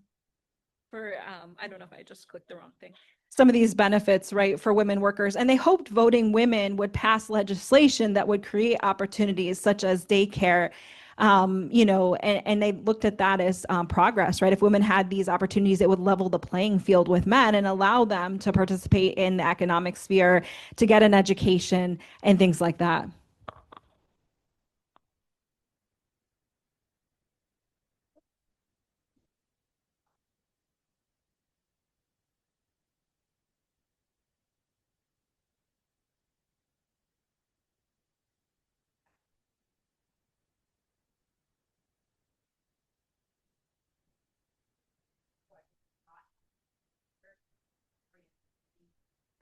for, I don't know if I just clicked the wrong thing, some of these benefits, right, for women workers. And they hoped voting women would pass legislation that would create opportunities such as daycare, and they looked at that as progress, right? If women had these opportunities, it would level the playing field with men and allow them to participate in the economic sphere, to get an education and things like that.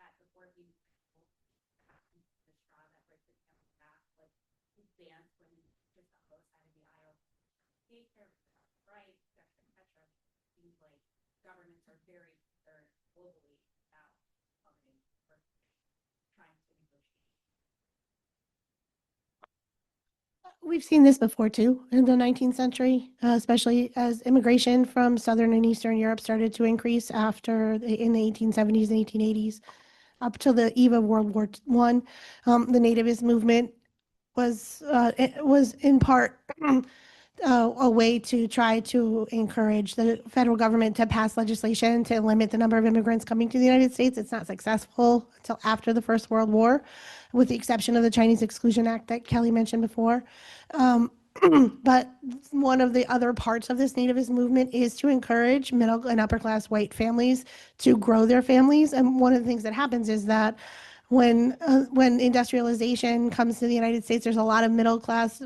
That before he the straw that breaks the camel's back, like his dance when just on both sides of the aisle, daycare, right, etc. Seems like governments are very concerned globally about funding for trying to negotiate. We've seen this before too in the 19th century, especially as immigration from Southern and Eastern Europe started to increase in the 1870s and 1880s, up to the eve of World War I. The nativist movement was in part a way to try to encourage the federal government to pass legislation to limit the number of immigrants coming to the United States. It's not successful until after the First World War, with the exception of the Chinese Exclusion Act that Kelly mentioned before. But one of the other parts of this nativist movement is to encourage middle and upper class white families to grow their families. And one of the things that happens is that when industrialization comes to the United States, there's a lot of middle class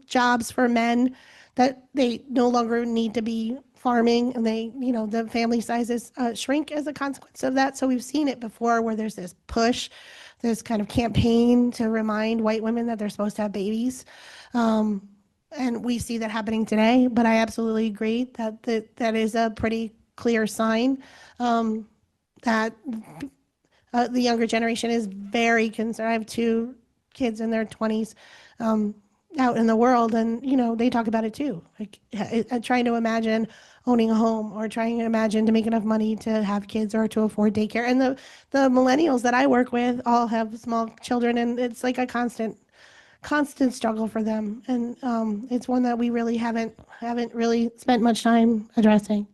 jobs for men that they no longer need to be farming, and the family sizes shrink as a consequence of that. So we've seen it before where there's this push, this kind of campaign to remind white women that they're supposed to have babies. And we see that happening today, but I absolutely agree that is a pretty clear sign that the younger generation is very concerned. I have two kids in their 20s out in the world, and they talk about it too. Like trying to imagine owning a home, or trying to imagine to make enough money to have kids or to afford daycare. And the millennials that I work with all have small children, and it's like a constant struggle for them. And it's one that we really haven't really spent much time addressing.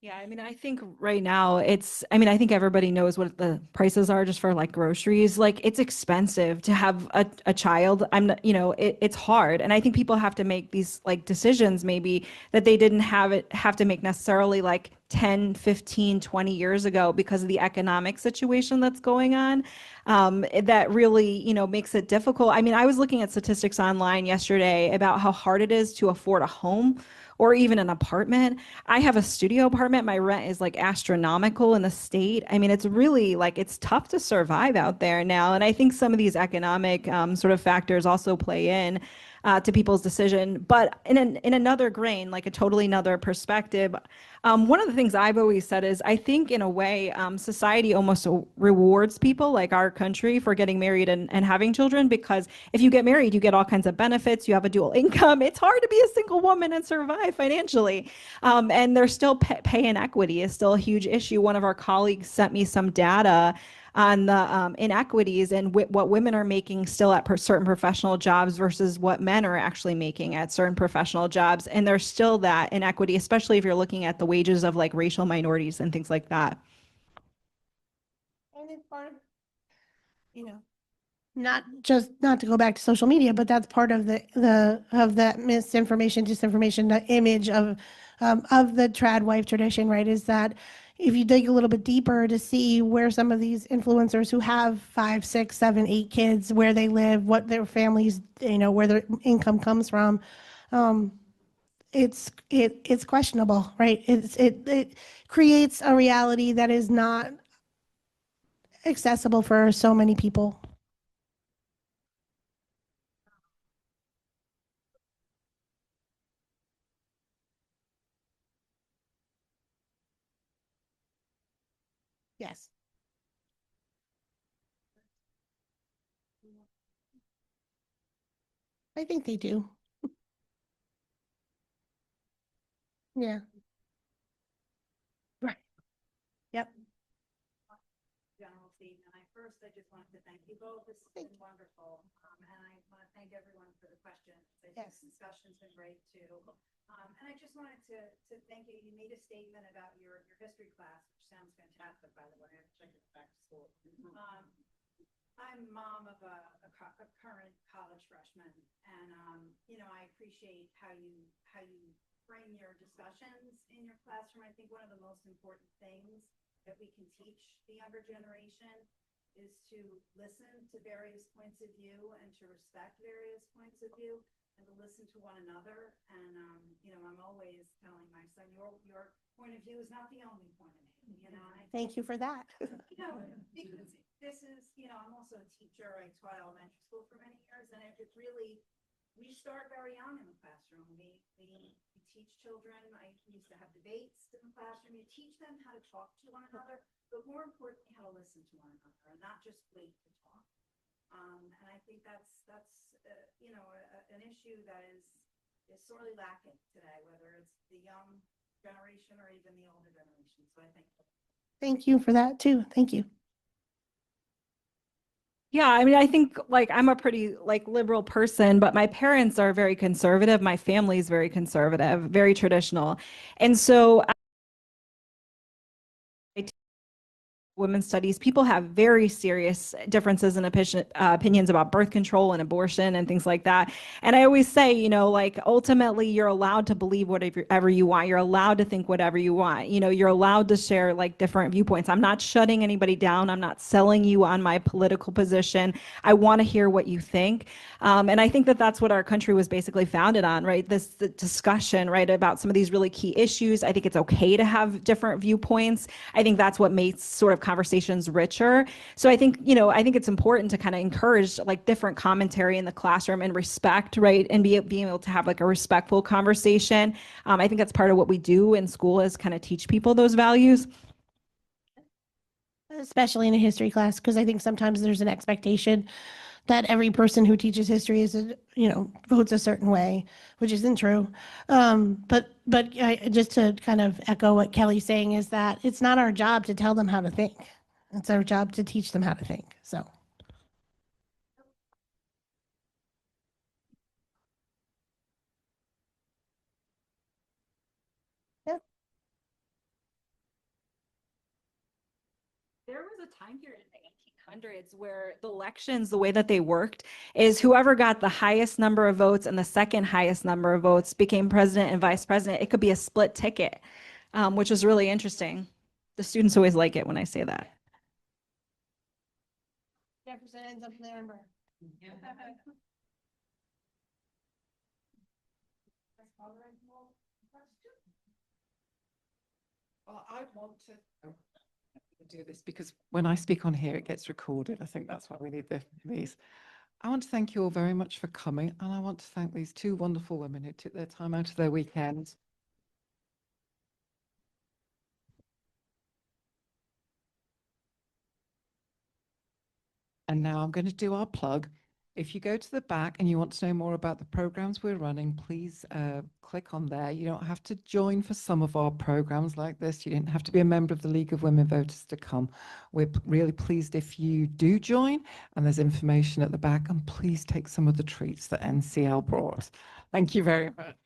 Yeah, I mean, I think right now I think everybody knows what the prices are just for like groceries. Like it's expensive to have a child. It's hard. And I think people have to make these like decisions maybe that they didn't have to make necessarily like 10, 15, 20 years ago because of the economic situation that's going on. That really, makes it difficult. I mean, I was looking at statistics online yesterday about how hard it is to afford a home or even an apartment. I have a studio apartment. My rent is like astronomical in the state. I mean, it's really like it's tough to survive out there now. And I think some of these economic sort of factors also play in to people's decision. But in another grain, like a totally another perspective, one of the things I've always said is I think in a way society almost rewards people like our country for getting married and having children, because if you get married, you get all kinds of benefits. You have a dual income. It's hard to be a single woman and survive financially. And there's still pay inequity is still a huge issue. One of our colleagues sent me some data on the inequities and what women are making still at certain professional jobs versus what men are actually making at certain professional jobs. And there's still that inequity, especially if you're looking at the wages of like racial minorities and things like that. And it's part of you know, not to go back to social media, but that's part of of that misinformation, disinformation, the image of the trad wife tradition, right? Is that if you dig a little bit deeper to see where some of these influencers who have 5, 6, 7, 8 kids, where they live, what their families, you know, where their income comes from, it's questionable, right? It creates a reality that is not accessible for so many people. Yes. I think they do. Yeah. Right. Yep. General statement. First, I just wanted to thank you both. This has been wonderful. And I want to thank everyone for the questions. I think Yes. this discussion's been great too. And I just wanted to thank you. You made a statement about your history class, which sounds fantastic, by the way. I have to check it back to school. I'm mom of a current college freshman, and you know, I appreciate how you frame your discussions in your classroom. I think one of the most important things that we can teach the younger generation is to listen to various points of view and to respect various points of view and to listen to one another. And you know, I'm always telling my son, your point of view is not the only point of view. You know, and Thank you for that. you know, because this is, you know, I'm also a teacher. I taught elementary school for many years, and it's really, we start very young in the classroom. We teach children. I used to have debates in the classroom. You teach them how to talk to one another, but more importantly, how to listen to one another and not just wait to talk. And I think that's you know, an issue that is sorely lacking today, whether it's the young generation or even the older generation. So I think. Thank you for that too. Thank you. Yeah, I mean, I think like I'm a pretty like liberal person, but my parents are very conservative. My family's very conservative, very traditional. And so women's studies, people have very serious differences in opinions about birth control and abortion and things like that. And I always say, you know, like ultimately you're allowed to believe whatever you want. You're allowed to think whatever you want. You know, you're allowed to share like different viewpoints. I'm not shutting anybody down. I'm not selling you on my political position. I want to hear what you think. And I think that that's what our country was basically founded on, right? This the discussion, right, about some of these really key issues. I think it's okay to have different viewpoints. I think that's what makes sort of conversations richer. So I think, you know, I think it's important to kind of encourage like different commentary in the classroom and respect, right? And being able to have like a respectful conversation. I think that's part of what we do in school is kind of teach people those values. Especially in a history class, because I think sometimes there's an expectation that every person who teaches history is, you know, votes a certain way, which isn't true. But just to kind of echo what Kelly's saying is that it's not our job to tell them how to think. It's our job to teach them how to think. So. Yeah. There was a time period in the 1800s where the elections, the way that they worked is whoever got the highest number of votes and the second highest number of votes became president and vice president. It could be a split ticket, which is really interesting. The students always like it when I say that. Jefferson ends up there. Well, I want to do this because when I speak on here, it gets recorded. I think that's why we need these. I want to thank you all very much for coming, and I want to thank these two wonderful women who took their time out of their weekend. And now I'm going to do our plug. If you go to the back and you want to know more about the programs we're running, please click on there. You don't have to join for some of our programs like this. You didn't have to be a member of the League of Women Voters to come. We're really pleased if you do join, and there's information at the back, and please take some of the treats that NCL brought. Thank you very much.